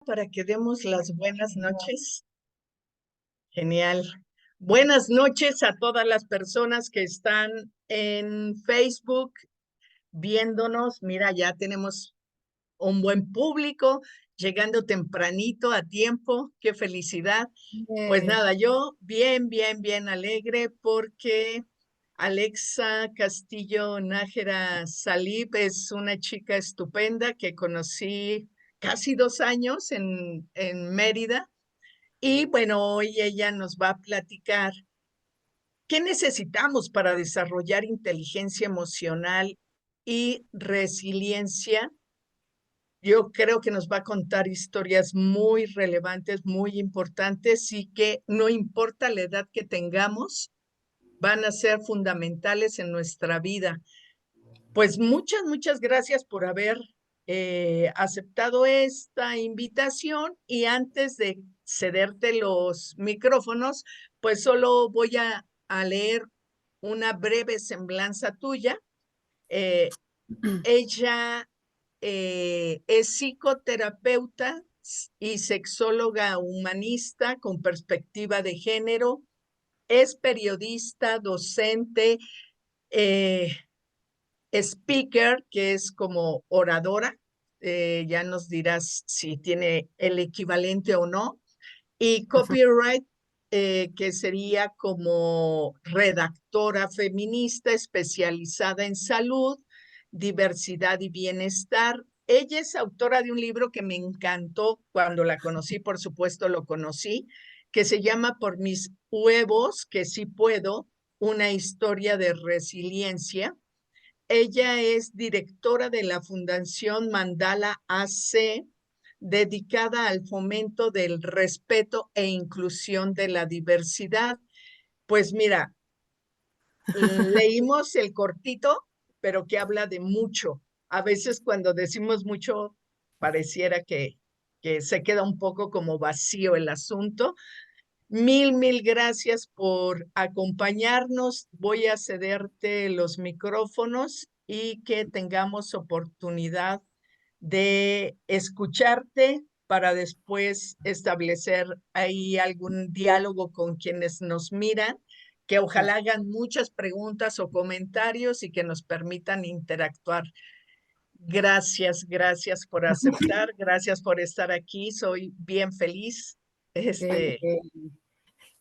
para que demos las buenas noches. Genial. Buenas noches a todas las personas que están en Facebook viéndonos. Mira, ya tenemos un buen público, llegando tempranito a tiempo. Qué felicidad. Pues nada, yo bien alegre porque Alexa Castillo Nájera Salib es una chica estupenda que conocí casi 2 años en Mérida. Y bueno, hoy ella nos va a platicar qué necesitamos para desarrollar inteligencia emocional y resiliencia. Yo creo que nos va a contar historias muy relevantes, muy importantes y que no importa la edad que tengamos, van a ser fundamentales en nuestra vida. Pues muchas gracias por haber aceptado esta invitación y antes de cederte los micrófonos, pues solo voy a leer una breve semblanza tuya. Ella es psicoterapeuta y sexóloga humanista con perspectiva de género, es periodista, docente, eh, speaker, que es como oradora, ya nos dirás si tiene el equivalente o no, y copyright, que sería como redactora feminista especializada en salud, diversidad y bienestar. Ella es autora de un libro que me encantó cuando la conocí, por supuesto lo conocí, que se llama Por mis huevos, que sí puedo, una historia de resiliencia. Ella es directora de la Fundación Mandala AC, dedicada al fomento del respeto e inclusión de la diversidad. Pues mira, leímos el cortito, pero que habla de mucho. A veces cuando decimos mucho, pareciera que se queda un poco como vacío el asunto. Mil gracias por acompañarnos. Voy a cederte los micrófonos y que tengamos oportunidad de escucharte para después establecer ahí algún diálogo con quienes nos miran, que ojalá hagan muchas preguntas o comentarios y que nos permitan interactuar. Gracias por aceptar, gracias por estar aquí, soy bien feliz.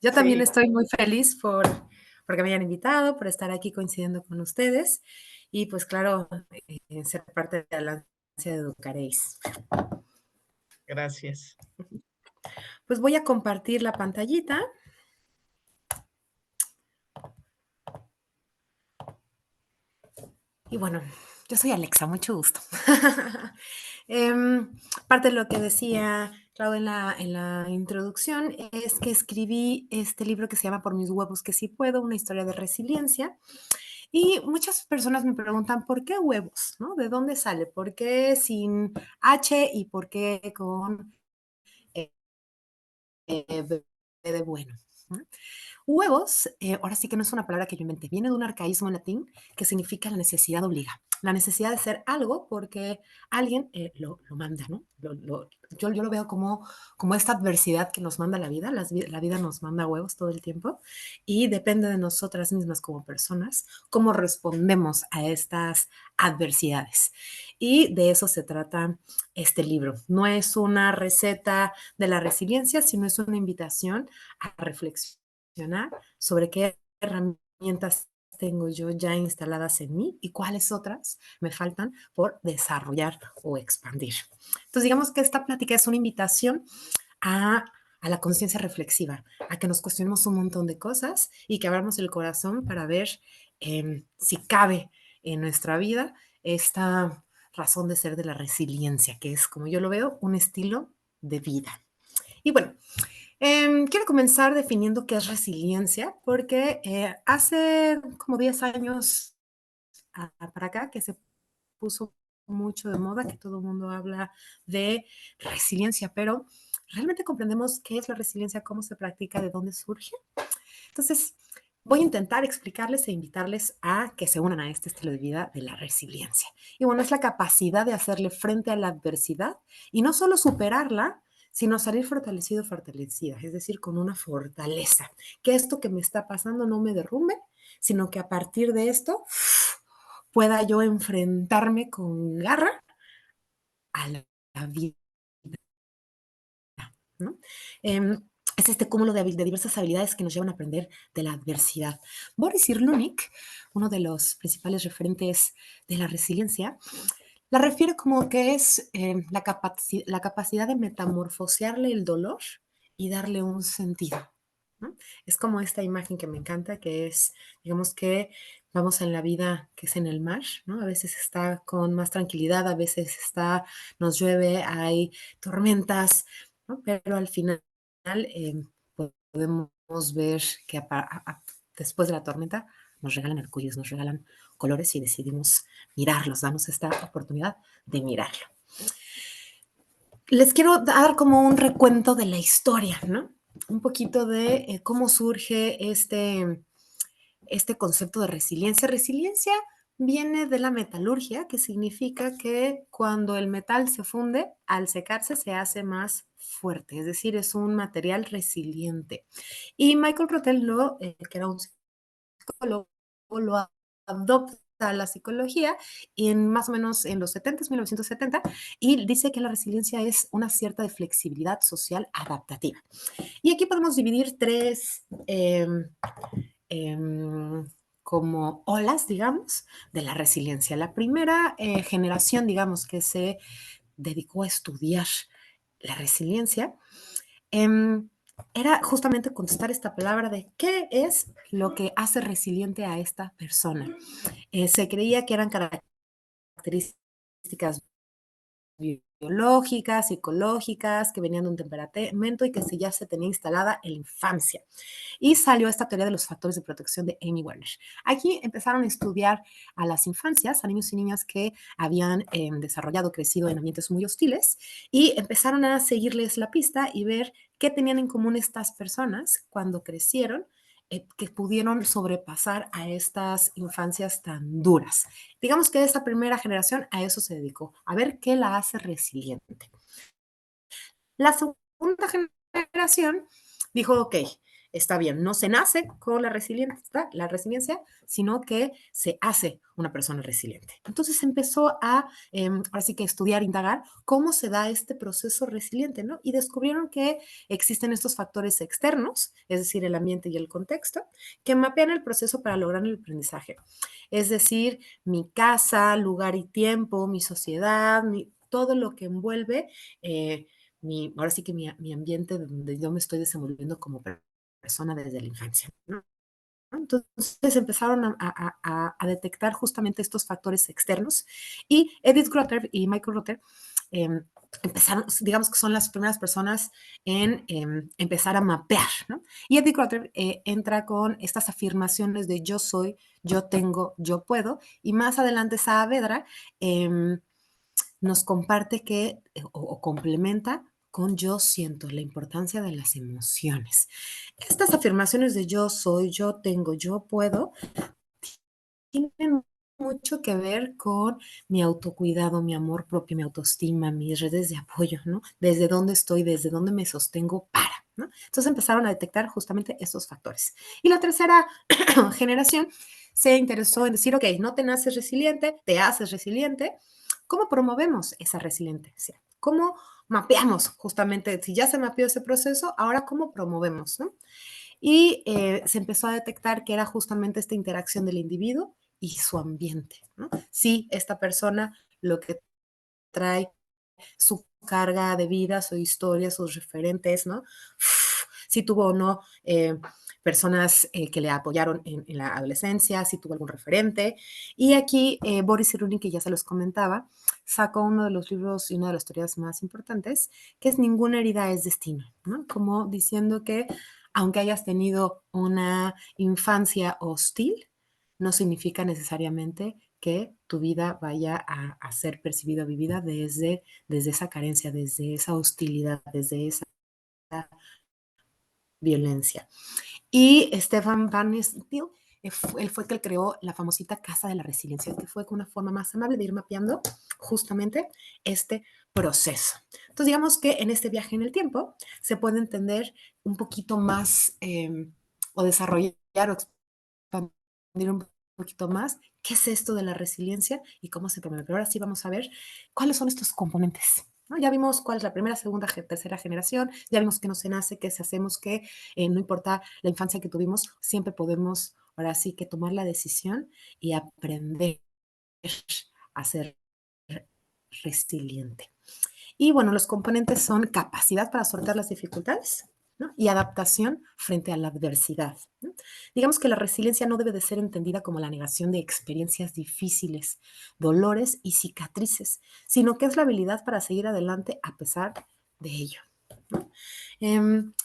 Yo también Sí. estoy muy feliz porque me hayan invitado, por estar aquí coincidiendo con ustedes y pues claro, ser parte de la Alianza de Educaréis. Gracias. Pues voy a compartir la pantallita. Y bueno, yo soy Alexa, mucho gusto. Parte de lo que decía Clau en la introducción es que escribí este libro que se llama Por mis huevos que sí puedo, una historia de resiliencia. Y muchas personas me preguntan, ¿por qué huevos? ¿No? ¿De dónde sale? ¿Por qué sin H y por qué con B de bueno? ¿No? Huevos, ahora sí que no es una palabra que yo inventé, viene de un arcaísmo en latín que significa la necesidad obliga, la necesidad de ser algo porque alguien lo manda, ¿no? Yo lo veo como esta adversidad que nos manda la vida, la vida nos manda huevos todo el tiempo y depende de nosotras mismas como personas cómo respondemos a estas adversidades. Y de eso se trata este libro. No es una receta de la resiliencia, sino es una invitación a reflexionar sobre qué herramientas tengo yo ya instaladas en mí y cuáles otras me faltan por desarrollar o expandir. Entonces, digamos que esta plática es una invitación a la conciencia reflexiva, a que nos cuestionemos un montón de cosas y que abramos el corazón para ver si cabe en nuestra vida esta razón de ser de la resiliencia, que es, como yo lo veo, un estilo de vida. Y bueno, quiero comenzar definiendo qué es resiliencia, porque hace como 10 años para acá que se puso mucho de moda, que todo el mundo habla de resiliencia, pero ¿realmente comprendemos qué es la resiliencia, cómo se practica, de dónde surge? Entonces, voy a intentar explicarles e invitarles a que se unan a este estilo de vida de la resiliencia. Y bueno, es la capacidad de hacerle frente a la adversidad y no solo superarla, sino salir fortalecido, fortalecida, es decir, con una fortaleza, que esto que me está pasando no me derrumbe, sino que a partir de esto pueda yo enfrentarme con garra a la vida, ¿no? Es este cúmulo de diversas habilidades que nos llevan a aprender de la adversidad. Boris Cyrulnik, uno de los principales referentes de la resiliencia, la refiere como que es la capacidad de metamorfosearle el dolor y darle un sentido, ¿no? Es como esta imagen que me encanta, que es, digamos que vamos en la vida que es en el mar, ¿no? A veces está con más tranquilidad, a veces está, nos llueve, hay tormentas, ¿no? Pero al final podemos ver que después de la tormenta nos regalan arcoíris, nos regalan colores y decidimos mirarlos, damos esta oportunidad de mirarlo. Les quiero dar como un recuento de la historia, ¿no? Un poquito de cómo surge este concepto de resiliencia. Resiliencia viene de la metalurgia, que significa que cuando el metal se funde, al secarse se hace más fuerte, es decir, es un material resiliente. Y Michael Rotel, que era un psicólogo, lo adopta a la psicología y más o menos en los 70, 1970, y dice que la resiliencia es una cierta de flexibilidad social adaptativa. Y aquí podemos dividir tres como olas, digamos, de la resiliencia. La primera generación, digamos, que se dedicó a estudiar la resiliencia, era justamente contestar esta palabra de qué es lo que hace resiliente a esta persona. Se creía que eran características biológicas, psicológicas, que venían de un temperamento y que ya se tenía instalada en la infancia. Y salió esta teoría de los factores de protección de Amy Werner. Aquí empezaron a estudiar a las infancias, a niños y niñas que habían desarrollado, crecido en ambientes muy hostiles, y empezaron a seguirles la pista y ver qué tenían en común estas personas cuando crecieron, que pudieron sobrepasar a estas infancias tan duras. Digamos que esa primera generación a eso se dedicó, a ver qué la hace resiliente. La segunda generación dijo, ok, está bien, no se nace con la resiliencia, sino que se hace una persona resiliente. Entonces empezó a, ahora sí que estudiar, indagar cómo se da este proceso resiliente, ¿no? Y descubrieron que existen estos factores externos, es decir, el ambiente y el contexto, que mapean el proceso para lograr el aprendizaje. Es decir, mi casa, lugar y tiempo, mi sociedad, todo lo que envuelve ahora sí que mi ambiente donde yo me estoy desenvolviendo como persona desde la infancia, ¿no? Entonces empezaron a detectar justamente estos factores externos y Edith Grotter y Michael Rotter empezaron, digamos que son las primeras personas en empezar a mapear, ¿no? Y Edith Grotter entra con estas afirmaciones de yo soy, yo tengo, yo puedo, y más adelante Saavedra nos comparte que, o complementa con yo siento, la importancia de las emociones. Estas afirmaciones de yo soy, yo tengo, yo puedo, tienen mucho que ver con mi autocuidado, mi amor propio, mi autoestima, mis redes de apoyo, ¿no? Desde dónde estoy, desde dónde me sostengo para, ¿no? Entonces empezaron a detectar justamente esos factores. Y la tercera generación se interesó en decir, ok, no te naces resiliente, te haces resiliente. ¿Cómo promovemos esa resiliencia? ¿Cómo mapeamos justamente, si ya se mapeó ese proceso, ahora cómo promovemos, ¿no? Y se empezó a detectar que era justamente esta interacción del individuo y su ambiente, ¿no? Sí, esta persona lo que trae su carga de vida, su historia, sus referentes, ¿no? Si tuvo o no personas que le apoyaron en la adolescencia, si tuvo algún referente. Y aquí Boris Cyrulnik, que ya se los comentaba, sacó uno de los libros y una de las teorías más importantes, que es Ninguna herida es destino, ¿no? Como diciendo que aunque hayas tenido una infancia hostil, no significa necesariamente que tu vida vaya a ser percibida o vivida desde esa carencia, desde esa hostilidad, desde esa violencia. Y Stefan Van Stiel, él fue el que creó la famosita Casa de la Resiliencia, que fue una forma más amable de ir mapeando justamente este proceso. Entonces, digamos que en este viaje en el tiempo se puede entender un poquito más o desarrollar o expandir un poquito más qué es esto de la resiliencia y cómo se promueve. Pero ahora sí vamos a ver cuáles son estos componentes. ¿No? Ya vimos cuál es la primera, segunda, tercera generación, ya vimos que no se nace, que se hacemos, que no importa la infancia que tuvimos, siempre podemos ahora sí que tomar la decisión y aprender a ser resiliente. Y bueno, los componentes son capacidad para sortear las dificultades, ¿no? Y adaptación frente a la adversidad, ¿no? Digamos que la resiliencia no debe de ser entendida como la negación de experiencias difíciles, dolores y cicatrices, sino que es la habilidad para seguir adelante a pesar de ello, ¿no?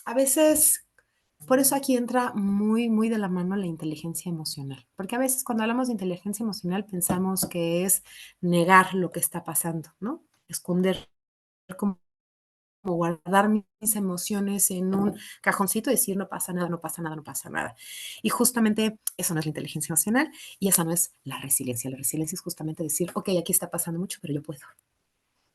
A veces, por eso aquí entra muy de la mano la inteligencia emocional, porque a veces cuando hablamos de inteligencia emocional pensamos que es negar lo que está pasando, ¿no? Esconder como guardar mis emociones en un cajoncito y decir no pasa nada, no pasa nada, no pasa nada. Y justamente eso no es la inteligencia emocional y esa no es la resiliencia. La resiliencia es justamente decir, ok, aquí está pasando mucho, pero yo puedo,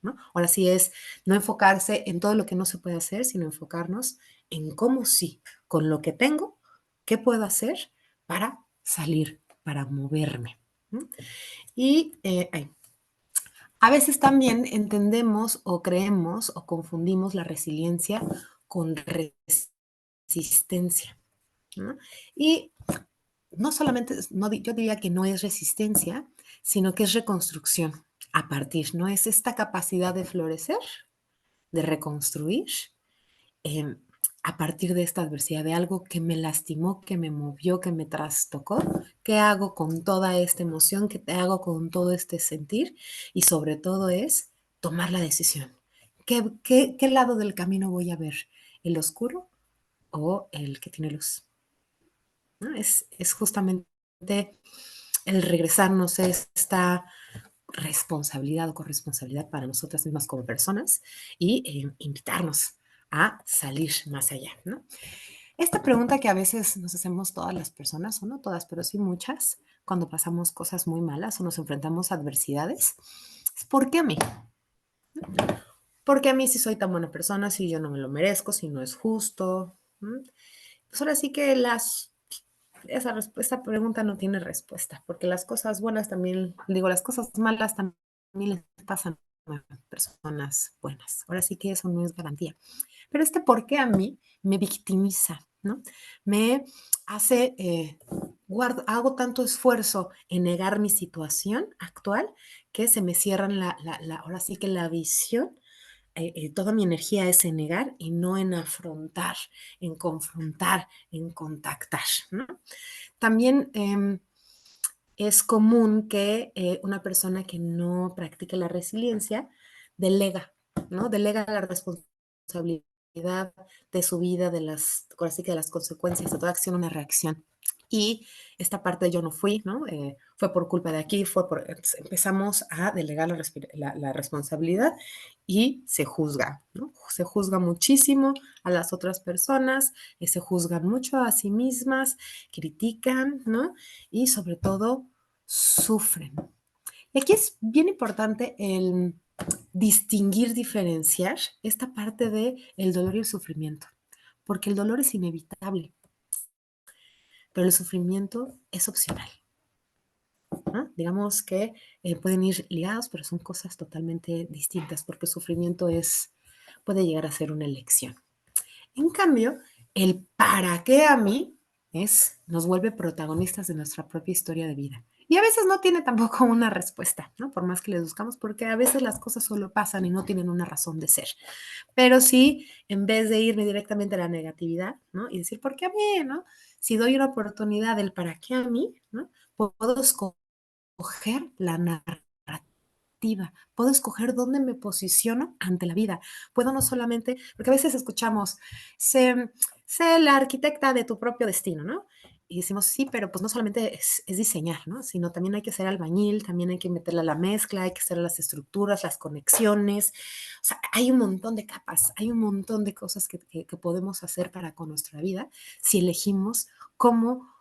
¿no? Ahora sí es no enfocarse en todo lo que no se puede hacer, sino enfocarnos en cómo sí, con lo que tengo, qué puedo hacer para salir, para moverme. ¿No? Y a veces también entendemos o creemos o confundimos la resiliencia con resistencia, ¿no? Y no solamente, no, yo diría que no es resistencia, sino que es reconstrucción a partir, ¿no? Es esta capacidad de florecer, de reconstruir eh, a partir de esta adversidad, de algo que me lastimó, que me movió, que me trastocó. ¿Qué hago con toda esta emoción? ¿Qué hago con todo este sentir? Y sobre todo es tomar la decisión. ¿Qué lado del camino voy a ver? ¿El oscuro o el que tiene luz? ¿No? Es justamente el regresarnos a esta responsabilidad o corresponsabilidad para nosotras mismas como personas y invitarnos a salir más allá, ¿no? Esta pregunta que a veces nos hacemos todas las personas, o no todas, pero sí muchas, cuando pasamos cosas muy malas o nos enfrentamos a adversidades, es ¿por qué a mí? ¿Por qué a mí si soy tan buena persona, si yo no me lo merezco, si no es justo? ¿Mm? Pues ahora sí que esa pregunta no tiene respuesta, porque las cosas buenas también, digo, las cosas malas también les pasan a personas buenas. Ahora sí que eso no es garantía. Pero este por qué a mí me victimiza, ¿no? Me hace, hago tanto esfuerzo en negar mi situación actual que se me cierran ahora sí que la visión toda mi energía es en negar y no en afrontar, en confrontar, en contactar, ¿no? También es común que una persona que no practique la resiliencia delega, ¿no? Delega la responsabilidad de su vida, así que de las consecuencias de toda acción, una reacción. Y esta parte de yo no fui, ¿no? Fue por culpa de aquí, empezamos a delegar la responsabilidad y se juzga, ¿no? Se juzga muchísimo a las otras personas, se juzgan mucho a sí mismas, critican, ¿no? Y sobre todo sufren. Y aquí es bien importante el distinguir, diferenciar esta parte de el dolor y el sufrimiento, porque el dolor es inevitable, pero el sufrimiento es opcional, ¿no? Digamos que pueden ir ligados, pero son cosas totalmente distintas, porque el sufrimiento puede llegar a ser una elección. En cambio, el para qué a mí nos vuelve protagonistas de nuestra propia historia de vida. Y a veces no tiene tampoco una respuesta, ¿no? Por más que les buscamos, porque a veces las cosas solo pasan y no tienen una razón de ser. Pero sí, en vez de irme directamente a la negatividad, ¿no? Y decir, ¿por qué a mí, no? Si doy una oportunidad del para qué a mí, ¿no? Puedo escoger la narrativa, puedo escoger dónde me posiciono ante la vida. Puedo no solamente, porque a veces escuchamos, sé, sé la arquitecta de tu propio destino, ¿no? Y decimos, sí, pero pues no solamente es diseñar, ¿no? Sino también hay que ser albañil, también hay que meterle a la mezcla, hay que hacer las estructuras, las conexiones. O sea, hay un montón de capas, hay un montón de cosas que podemos hacer para con nuestra vida si elegimos cómo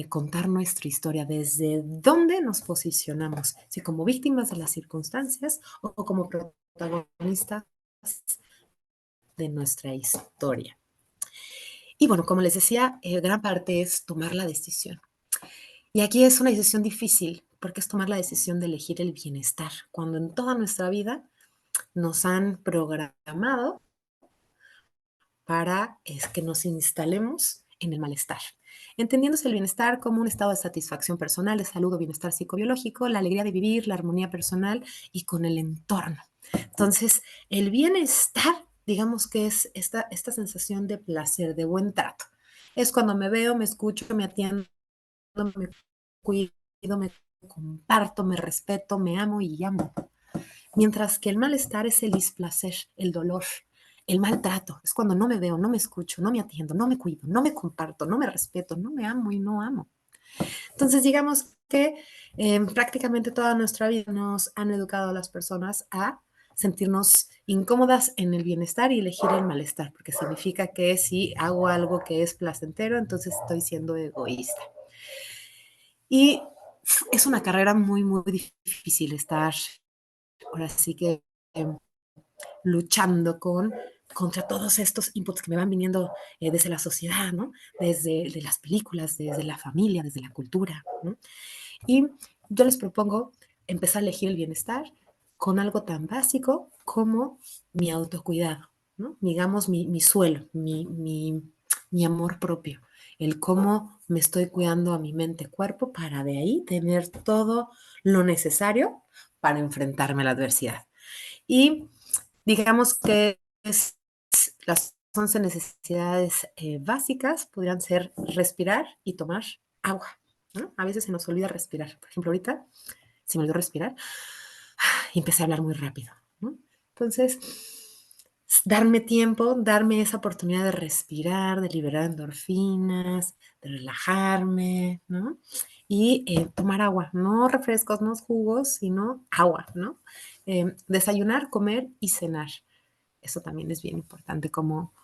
contar nuestra historia, desde dónde nos posicionamos, si como víctimas de las circunstancias o como protagonistas de nuestra historia. Y bueno, como les decía, gran parte es tomar la decisión. Y aquí es una decisión difícil, porque es tomar la decisión de elegir el bienestar, cuando en toda nuestra vida nos han programado para que nos instalemos en el malestar. Entendiéndose el bienestar como un estado de satisfacción personal, de salud o bienestar psicobiológico, la alegría de vivir, la armonía personal y con el entorno. Entonces, el bienestar, digamos que es esta sensación de placer, de buen trato. Es cuando me veo, me escucho, me atiendo, me cuido, me comparto, me respeto, me amo y amo. Mientras que el malestar es el displacer, el dolor, el maltrato. Es cuando no me veo, no me escucho, no me atiendo, no me cuido, no me comparto, no me respeto, no me amo y no amo. Entonces, digamos que prácticamente toda nuestra vida nos han educado a las personas a sentirnos incómodas en el bienestar y elegir el malestar, porque significa que si hago algo que es placentero, entonces estoy siendo egoísta. Y es una carrera muy, muy difícil estar ahora sí que luchando contra todos estos inputs que me van viniendo desde la sociedad, ¿no? Desde de las películas, desde la familia, desde la cultura, ¿no? Y yo les propongo empezar a elegir el bienestar con algo tan básico como mi autocuidado, ¿no? Digamos, mi suelo, mi amor propio, el cómo me estoy cuidando a mi mente, cuerpo, para de ahí tener todo lo necesario para enfrentarme a la adversidad. Y digamos que las 11 necesidades básicas podrían ser respirar y tomar agua, ¿no? A veces se nos olvida respirar. Por ejemplo, ahorita se me olvidó respirar y empecé a hablar muy rápido, ¿no? Entonces, darme tiempo, darme esa oportunidad de respirar, de liberar endorfinas, de relajarme, ¿no? Y tomar agua, no refrescos, no jugos, sino agua, ¿no? Desayunar, comer y cenar. Eso también es bien importante, cómo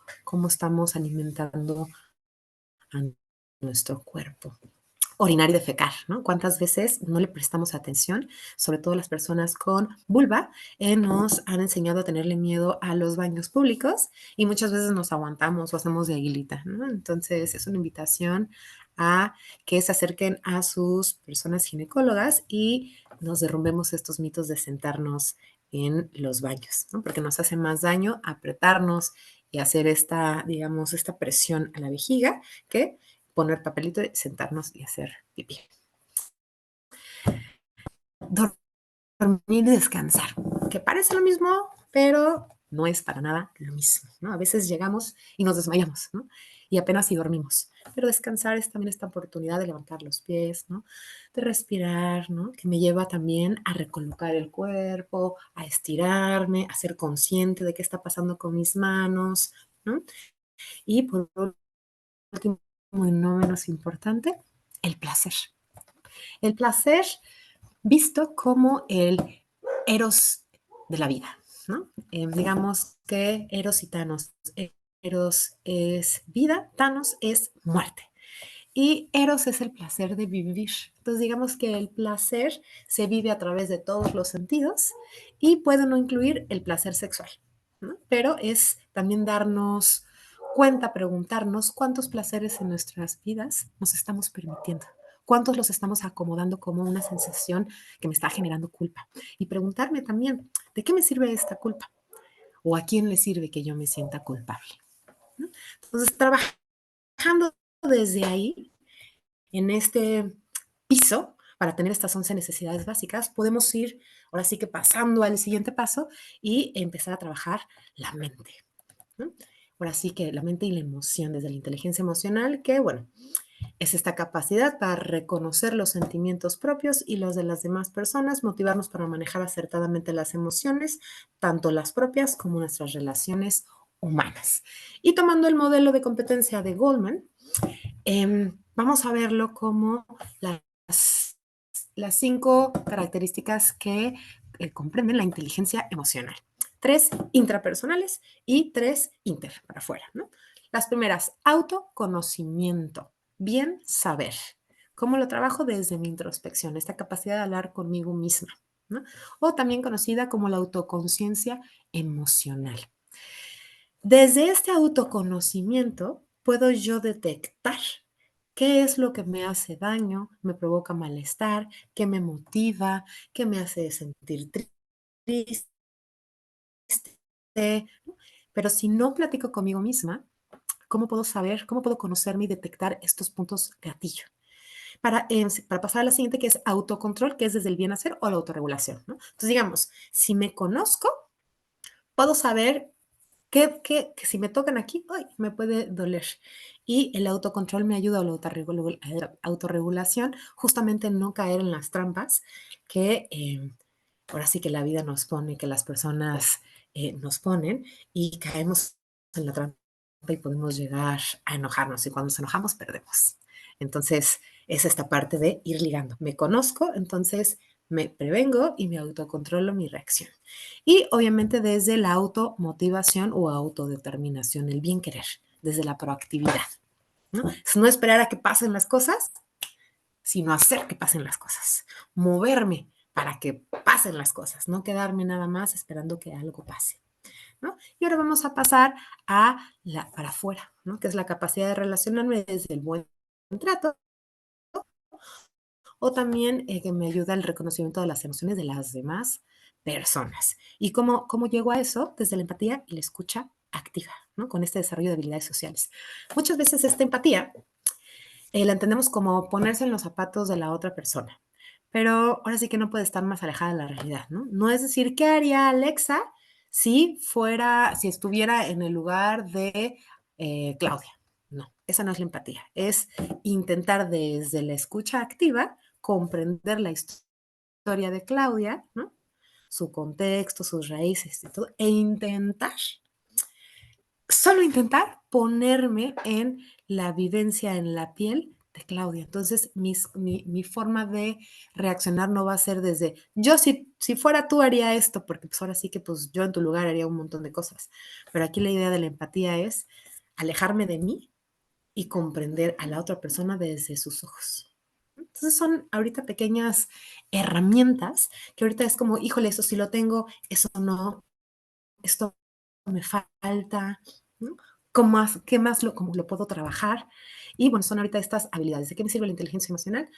estamos alimentando a nuestro cuerpo. Orinar y defecar, ¿no? ¿Cuántas veces no le prestamos atención? Sobre todo las personas con vulva, nos han enseñado a tenerle miedo a los baños públicos y muchas veces nos aguantamos o hacemos de aguilita, ¿no? Entonces es una invitación a que se acerquen a sus personas ginecólogas y nos derrumbemos estos mitos de sentarnos en los baños, ¿no? Porque nos hace más daño apretarnos y hacer esta, digamos, esta presión a la vejiga que poner papelito y sentarnos y hacer pipí. Dormir y descansar, que parece lo mismo, pero no es para nada lo mismo, ¿no? A veces llegamos y nos desmayamos, ¿no? Y apenas si dormimos. Pero descansar es también esta oportunidad de levantar los pies, ¿no? De respirar, ¿no? Que me lleva también a recolocar el cuerpo, a estirarme, a ser consciente de qué está pasando con mis manos, ¿no? Y por último, y no menos importante, el placer. El placer visto como el eros de la vida, ¿no? Digamos que eros y Thanos. Eros es vida, Thanos es muerte. Y eros es el placer de vivir. Entonces, digamos que el placer se vive a través de todos los sentidos y puede no incluir el placer sexual, ¿no? Pero es también darnos cuenta, preguntarnos cuántos placeres en nuestras vidas nos estamos permitiendo, cuántos los estamos acomodando como una sensación que me está generando culpa. Y preguntarme también, ¿de qué me sirve esta culpa? ¿O a quién le sirve que yo me sienta culpable? ¿No? Entonces, trabajando desde ahí, en este piso, para tener estas 11 necesidades básicas, podemos ir ahora sí que pasando al siguiente paso y empezar a trabajar la mente, ¿no? Ahora sí que la mente y la emoción, desde la inteligencia emocional, que bueno, es esta capacidad para reconocer los sentimientos propios y los de las demás personas, motivarnos para manejar acertadamente las emociones, tanto las propias como nuestras relaciones humanas. Y tomando el modelo de competencia de Goldman, vamos a verlo como las 5 características que comprenden la inteligencia emocional. 3 intrapersonales y 3 inter, para afuera, ¿no? Las primeras, autoconocimiento, bien saber, ¿Cómo lo trabajo? Desde mi introspección, esta capacidad de hablar conmigo misma, ¿no? O también conocida como la autoconciencia emocional. Desde este autoconocimiento puedo yo detectar qué es lo que me hace daño, me provoca malestar, qué me motiva, qué me hace sentir triste, ¿no? Pero si no platico conmigo misma, ¿cómo puedo saber, cómo puedo conocerme y detectar estos puntos gatillo? Para pasar a la siguiente, que es autocontrol, que es desde el bien hacer o la autorregulación, ¿no? Entonces, digamos, si me conozco, puedo saber que si me tocan aquí, ¡ay!, me puede doler. Y el autocontrol me ayuda a la autorregulación, justamente en no caer en las trampas que ahora sí que la vida nos pone, que las personas nos ponen y caemos en la trampa y podemos llegar a enojarnos y cuando nos enojamos perdemos. Entonces, es esta parte de ir ligando. Me conozco, entonces me prevengo y me autocontrolo mi reacción. Y obviamente desde la automotivación o autodeterminación, el bien querer, desde la proactividad, ¿no? Es no esperar a que pasen las cosas, sino hacer que pasen las cosas. Moverme para que pasen las cosas, no quedarme nada más esperando que algo pase, ¿no? Y ahora vamos a pasar a la para afuera, ¿no? Que es la capacidad de relacionarme desde el buen trato o también que me ayuda el reconocimiento de las emociones de las demás personas. ¿Y cómo llego a eso? Desde la empatía y la escucha activa, ¿no? Con este desarrollo de habilidades sociales. Muchas veces esta empatía la entendemos como ponerse en los zapatos de la otra persona, pero ahora sí que no puede estar más alejada de la realidad, ¿no? No es decir, ¿qué haría Alexa si estuviera en el lugar de Claudia? No, esa no es la empatía. Es intentar desde la escucha activa comprender la historia de Claudia, ¿no? Su contexto, sus raíces y todo, e intentar, solo intentar ponerme en la vivencia, en la piel de Claudia. Entonces, mi forma de reaccionar no va a ser desde, yo si fuera tú haría esto, porque pues ahora sí que pues yo en tu lugar haría un montón de cosas. Pero aquí la idea de la empatía es alejarme de mí y comprender a la otra persona desde sus ojos. Entonces son ahorita pequeñas herramientas que ahorita es como, híjole, eso sí lo tengo, eso no, esto me falta, ¿no? ¿Qué más cómo lo puedo trabajar? Y bueno, son ahorita estas habilidades. ¿De qué me sirve la inteligencia emocional?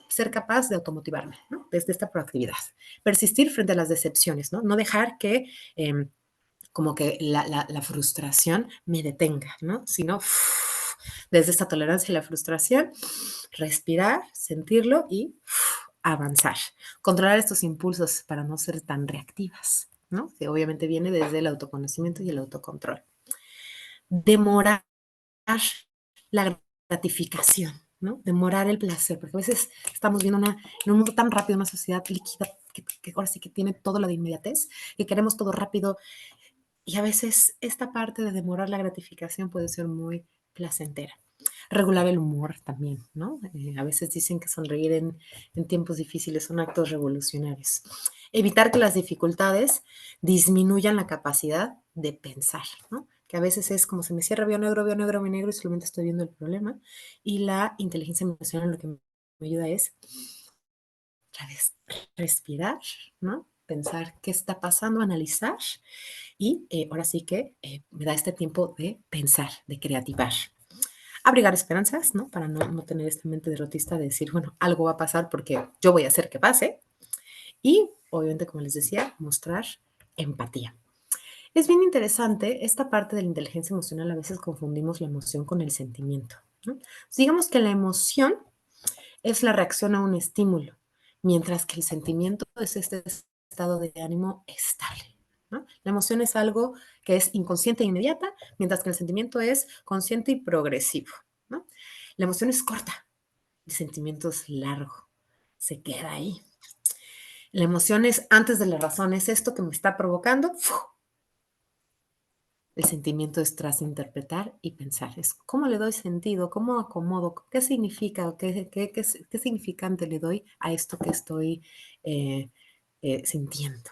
Ser capaz de automotivarme, ¿no? Desde esta proactividad. Persistir frente a las decepciones, ¿no? No dejar que como que la frustración me detenga, ¿no? Sino desde esta tolerancia y la frustración, respirar, sentirlo y avanzar. Controlar estos impulsos para no ser tan reactivas, ¿no? Que obviamente viene desde el autoconocimiento y el autocontrol. Demorar la gratificación, ¿no? Demorar el placer, porque a veces estamos viendo en un mundo tan rápido, una sociedad líquida que ahora sí que tiene todo lo de inmediatez, que queremos todo rápido, y a veces esta parte de demorar la gratificación puede ser muy placentera. Regular el humor también, ¿no? A veces dicen que sonreír en tiempos difíciles son actos revolucionarios. Evitar que las dificultades disminuyan la capacidad de pensar, ¿no? Que a veces es como se me cierra, veo negro y solamente estoy viendo el problema. Y la inteligencia emocional lo que me ayuda es otra vez respirar, ¿no? Pensar qué está pasando, analizar y ahora sí que me da este tiempo de pensar, de creativar. Abrigar esperanzas, ¿no? Para no tener esta mente derrotista de decir, bueno, algo va a pasar porque yo voy a hacer que pase. Y obviamente, como les decía, mostrar empatía. Es bien interesante esta parte de la inteligencia emocional. A veces confundimos la emoción con el sentimiento, ¿no? Digamos que la emoción es la reacción a un estímulo, mientras que el sentimiento es este estado de ánimo estable, ¿no? La emoción es algo que es inconsciente e inmediata, mientras que el sentimiento es consciente y progresivo, ¿no? La emoción es corta, el sentimiento es largo, se queda ahí. La emoción es antes de la razón, es esto que me está provocando. El sentimiento es tras interpretar y pensar. Es cómo le doy sentido, cómo acomodo, qué significa, qué significante le doy a esto que estoy eh, sintiendo.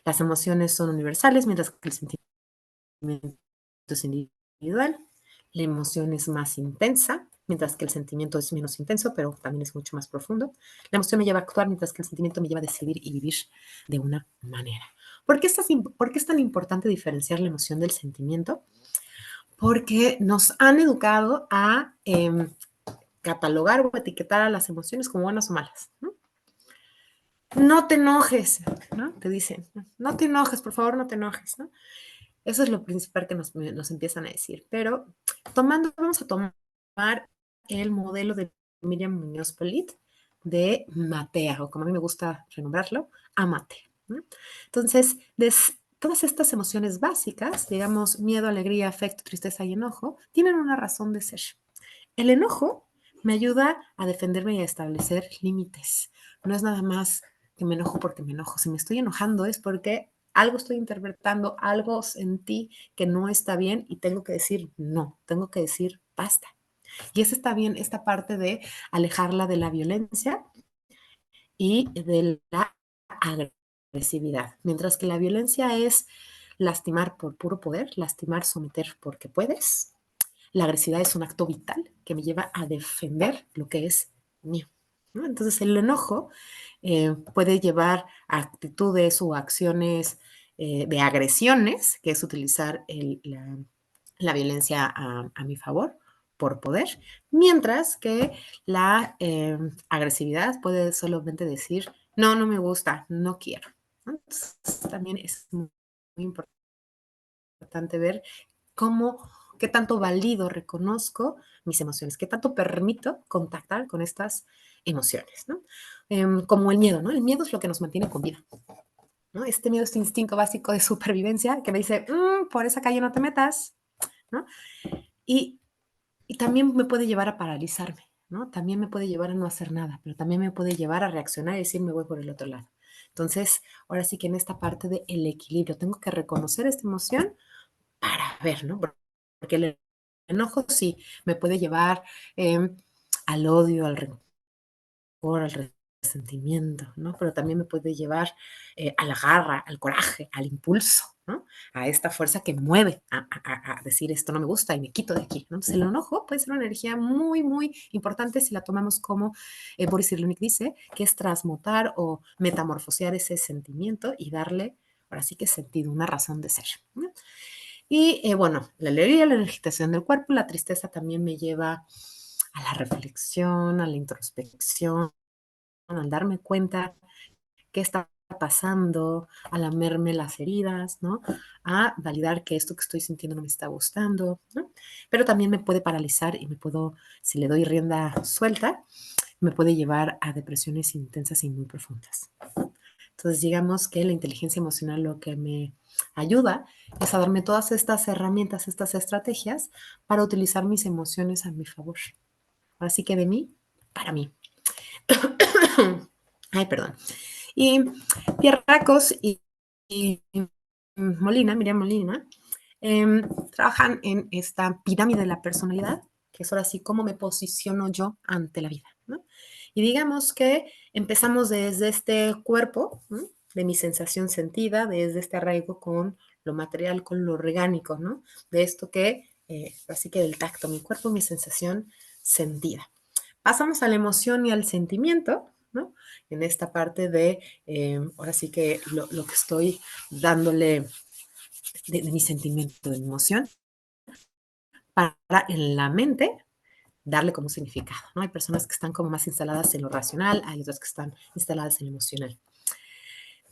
Las emociones son universales, mientras que el sentimiento es individual. La emoción es más intensa, mientras que el sentimiento es menos intenso, pero también es mucho más profundo. La emoción me lleva a actuar, mientras que el sentimiento me lleva a decidir y vivir de una manera. ¿Por qué es tan importante diferenciar la emoción del sentimiento? Porque nos han educado a catalogar o etiquetar a las emociones como buenas o malas, ¿no? No te enojes, ¿no? Te dicen, no te enojes, por favor, no te enojes, ¿no? Eso es lo principal que nos empiezan a decir. Pero vamos a tomar el modelo de Miriam Muñoz Polit de Matea, o como a mí me gusta renombrarlo, Amate, ¿no? Entonces, todas estas emociones básicas, digamos, miedo, alegría, afecto, tristeza y enojo, tienen una razón de ser. El enojo me ayuda a defenderme y a establecer límites. No es nada más que me enojo porque me enojo. Si me estoy enojando es porque algo estoy interpretando, algo sentí que no está bien y tengo que decir no, tengo que decir basta. Y eso está bien, esta parte de alejarla de la violencia y de la agresividad. Mientras que la violencia es lastimar por puro poder, lastimar, someter porque puedes, la agresividad es un acto vital que me lleva a defender lo que es mío, ¿no? Entonces, el enojo puede llevar a actitudes o acciones de agresiones, que es utilizar la violencia a mi favor por poder, mientras que la agresividad puede solamente decir, no, no me gusta, no quiero, ¿no? Entonces, también es muy importante ver cómo, qué tanto valido reconozco mis emociones, qué tanto permito contactar con estas emociones, ¿no? Como el miedo, ¿no? El miedo es lo que nos mantiene con vida, ¿no? Este miedo, este instinto básico de supervivencia que me dice, por esa calle no te metas, ¿no? Y, y también me puede llevar a paralizarme, ¿no? También me puede llevar a no hacer nada, pero también me puede llevar a reaccionar y decir, me voy por el otro lado. Entonces, ahora sí que en esta parte del equilibrio, tengo que reconocer esta emoción para ver, ¿no? Porque el enojo sí me puede llevar al odio, al rencor, al resentimiento, ¿no? Pero también me puede llevar a la garra, al coraje, al impulso, ¿no? A esta fuerza que me mueve a decir esto no me gusta y me quito de aquí, ¿no? Entonces el enojo puede ser una energía muy, muy importante si la tomamos como Boris Cyrulnik dice, que es transmutar o metamorfosear ese sentimiento y darle, ahora sí que sentido, una razón de ser, ¿no? Y bueno, la alegría, la agitación del cuerpo, la tristeza también me lleva a la reflexión, a la introspección, al darme cuenta qué está pasando, a lamerme las heridas, ¿no? A validar que esto que estoy sintiendo no me está gustando, ¿no? Pero también me puede paralizar y me puedo, si le doy rienda suelta, me puede llevar a depresiones intensas y muy profundas. Entonces, digamos que la inteligencia emocional lo que me ayuda es a darme todas estas herramientas, estas estrategias para utilizar mis emociones a mi favor. Así que de mí, para mí. Ay, perdón. Y Pierre Racos y Molina, Miriam Molina, trabajan en esta pirámide de la personalidad, que es ahora sí cómo me posiciono yo ante la vida, ¿no? Y digamos que empezamos desde este cuerpo, ¿no? De mi sensación sentida, desde este arraigo con lo material, con lo orgánico, ¿no? De esto que, así que del tacto, mi cuerpo, mi sensación sentida. Pasamos a la emoción y al sentimiento, ¿no? En esta parte de, ahora sí que lo que estoy dándole de mi sentimiento, de mi emoción, para en la mente darle como significado, ¿no? Hay personas que están como más instaladas en lo racional, hay otras que están instaladas en lo emocional.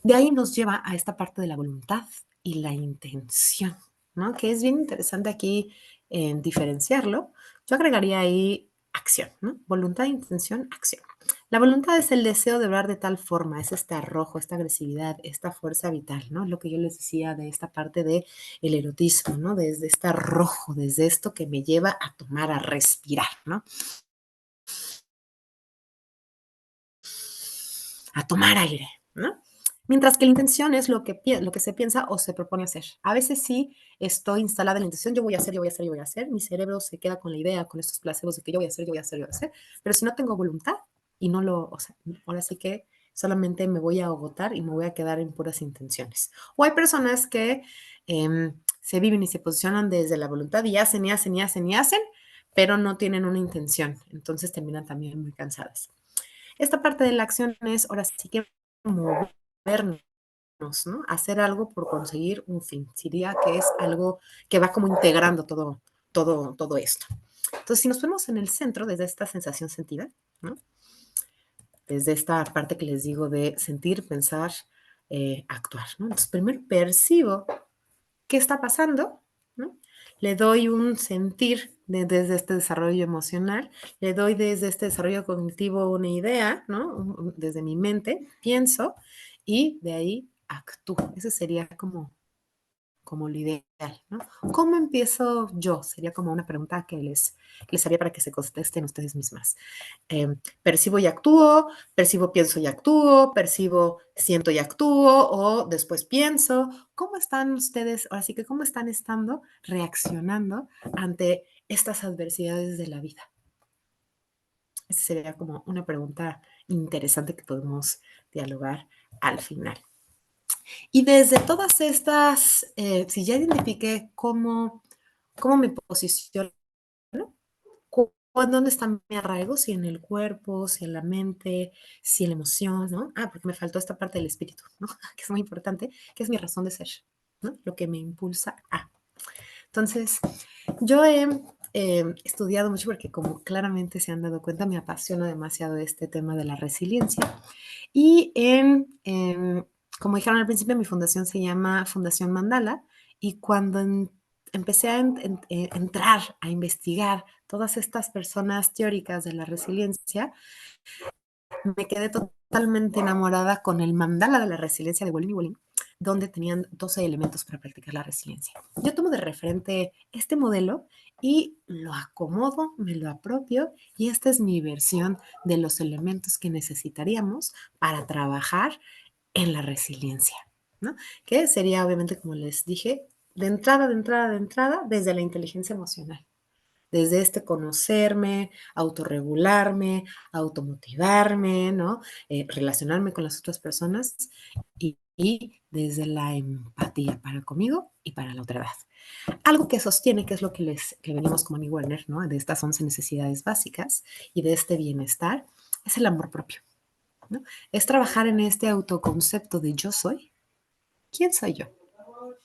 De ahí nos lleva a esta parte de la voluntad y la intención, ¿no? Que es bien interesante aquí diferenciarlo. Yo agregaría ahí acción, ¿no? Voluntad, intención, acción. La voluntad es el deseo de obrar de tal forma, es este arrojo, esta agresividad, esta fuerza vital, ¿no? Lo que yo les decía de esta parte del erotismo, ¿no? Desde este arrojo, desde esto que me lleva a tomar, a respirar, ¿no? A tomar aire, ¿no? Mientras que la intención es lo que se piensa o se propone hacer. A veces sí estoy instalada en la intención, yo voy a hacer, yo voy a hacer, yo voy a hacer. Mi cerebro se queda con la idea, con estos placebos de que yo voy a hacer, yo voy a hacer, yo voy a hacer. Pero si no tengo voluntad y no lo, o sea, ahora sí que solamente me voy a agotar y me voy a quedar en puras intenciones. O hay personas que se viven y se posicionan desde la voluntad y hacen y hacen y hacen y hacen, pero no tienen una intención, entonces terminan también muy cansadas. Esta parte de la acción es ahora sí que movernos, ¿no? Hacer algo por conseguir un fin. Diría que es algo que va como integrando todo esto. Entonces, si nos ponemos en el centro desde esta sensación sentida, ¿no? Desde esta parte que les digo de sentir, pensar, actuar, ¿no? Entonces, primero percibo qué está pasando, ¿no? Le doy un sentir desde este desarrollo emocional, le doy desde este desarrollo cognitivo una idea, ¿no? Desde mi mente, pienso y de ahí actúo. Ese sería como lo ideal, ¿no? ¿Cómo empiezo yo? Sería como una pregunta que les haría para que se contesten ustedes mismas. Percibo y actúo, percibo, pienso y actúo, percibo, siento y actúo, o después pienso. ¿Cómo están ustedes, ahora sí que cómo están estando reaccionando ante estas adversidades de la vida? Esta sería como una pregunta interesante que podemos dialogar al final. Y desde todas estas, si ya identifiqué cómo me posiciono, ¿dónde está mi arraigo? Si en el cuerpo, si en la mente, si en la emoción, ¿no? Ah, porque me faltó esta parte del espíritu, ¿no? Que es muy importante, que es mi razón de ser, ¿no? Lo que me impulsa a. Entonces, yo he estudiado mucho porque como claramente se han dado cuenta, me apasiona demasiado este tema de la resiliencia. Y como dijeron al principio, mi fundación se llama Fundación Mandala y cuando empecé a entrar, a investigar todas estas personas teóricas de la resiliencia, me quedé totalmente enamorada con el mandala de la resiliencia de Wollin y Wollin, donde tenían 12 elementos para practicar la resiliencia. Yo tomo de referente este modelo y lo acomodo, me lo apropio y esta es mi versión de los elementos que necesitaríamos para trabajar en la resiliencia, ¿no? Que sería obviamente, como les dije, de entrada, desde la inteligencia emocional desde este conocerme, autorregularme, automotivarme, ¿no? Relacionarme con las otras personas y desde la empatía para conmigo y para la otra edad. Algo que sostiene, que es lo que venimos como Annie Werner, ¿no? De estas 11 necesidades básicas y de este bienestar, es el amor propio, ¿no? Es trabajar en este autoconcepto de yo soy. ¿Quién soy yo?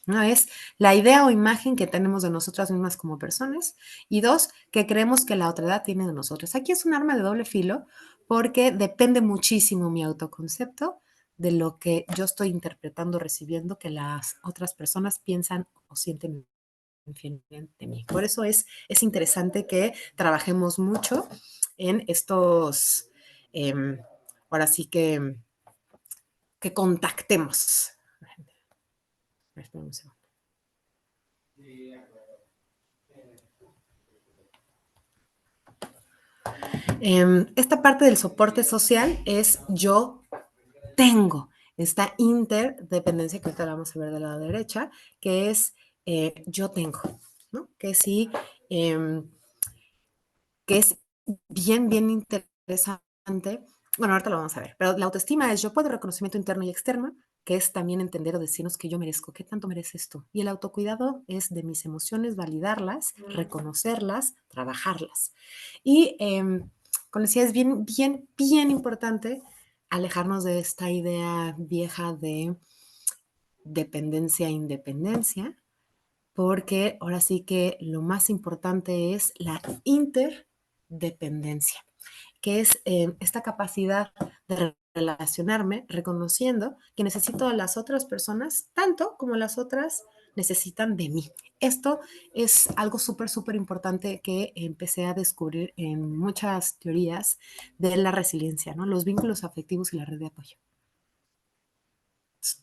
Una es la idea o imagen que tenemos de nosotras mismas como personas y dos, que creemos que la otra edad tiene de nosotros. Aquí es un arma de doble filo porque depende muchísimo mi autoconcepto de lo que yo estoy interpretando, recibiendo, que las otras personas piensan o sienten de mí. Por eso es interesante que trabajemos mucho en estos, eh, ahora sí que contactemos. Espera un segundo. Esta parte del soporte social es yo tengo esta interdependencia que ahorita vamos a ver del lado derecha, que es yo tengo, ¿no? Que sí, que es bien interesante. Bueno, ahorita lo vamos a ver, pero la autoestima es yo puedo reconocimiento interno y externo, que es también entender o decirnos que yo merezco, qué tanto mereces tú. Y el autocuidado es de mis emociones, validarlas, reconocerlas, trabajarlas. Y como decía, es bien importante alejarnos de esta idea vieja de dependencia e independencia, porque ahora sí que lo más importante es la interdependencia, que es esta capacidad de relacionarme reconociendo que necesito a las otras personas tanto como las otras necesitan de mí. Esto es algo súper importante que empecé a descubrir en muchas teorías de la resiliencia, ¿no? Los vínculos afectivos y la red de apoyo.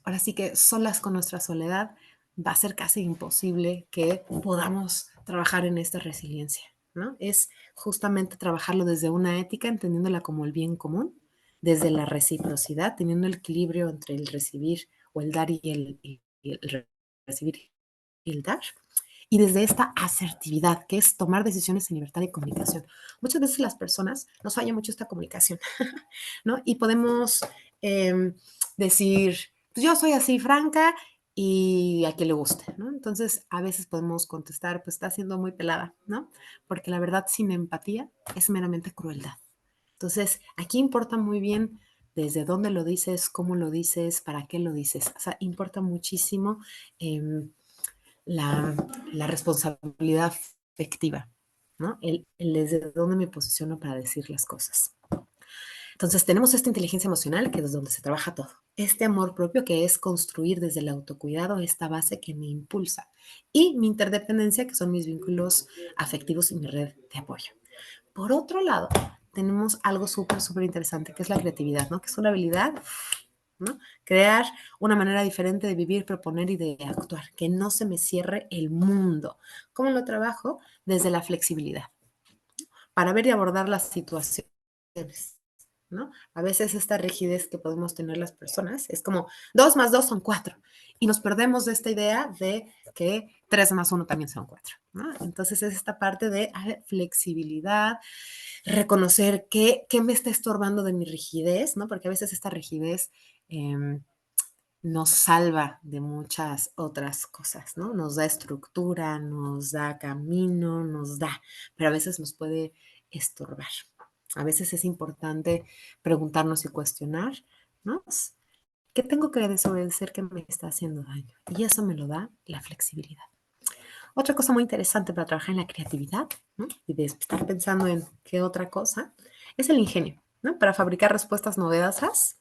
Ahora sí que solas con nuestra soledad va a ser casi imposible que podamos trabajar en esta resiliencia, ¿no? Es justamente trabajarlo desde una ética, entendiéndola como el bien común, desde la reciprocidad, teniendo el equilibrio entre el recibir o el dar y el recibir y el dar, y desde esta asertividad, que es tomar decisiones en libertad de comunicación. Muchas veces las personas nos falla mucho esta comunicación, ¿no? Y podemos decir, pues yo soy así franca y a quien le guste, ¿no? Entonces, a veces podemos contestar, pues está siendo muy pelada, ¿no? Porque la verdad, sin empatía es meramente crueldad. Entonces, aquí importa muy bien desde dónde lo dices, cómo lo dices, para qué lo dices. O sea, importa muchísimo em, la, la responsabilidad afectiva, ¿no? El desde dónde me posiciono para decir las cosas. Entonces, tenemos esta inteligencia emocional, que es donde se trabaja todo. Este amor propio, que es construir desde el autocuidado esta base que me impulsa. Y mi interdependencia, que son mis vínculos afectivos y mi red de apoyo. Por otro lado, tenemos algo súper, súper interesante, que es la creatividad, ¿no? Que es una habilidad, ¿no? Crear una manera diferente de vivir, proponer y de actuar, que no se me cierre el mundo. ¿Cómo lo trabajo? Desde la flexibilidad, para ver y abordar las situaciones, ¿no? A veces esta rigidez que podemos tener las personas es como 2 más 2 son 4 y nos perdemos de esta idea de que 3 más 1 también son 4, ¿no? Entonces es esta parte de flexibilidad, reconocer qué me está estorbando de mi rigidez, ¿no? Porque a veces esta rigidez nos salva de muchas otras cosas, ¿no? Nos da estructura, nos da camino, nos da, pero a veces nos puede estorbar. A veces es importante preguntarnos y cuestionar, ¿no? ¿Qué tengo que desobedecer que me está haciendo daño? Y eso me lo da la flexibilidad. Otra cosa muy interesante para trabajar en la creatividad, ¿no? Y de estar pensando en qué otra cosa, es el ingenio, ¿no? Para fabricar respuestas novedosas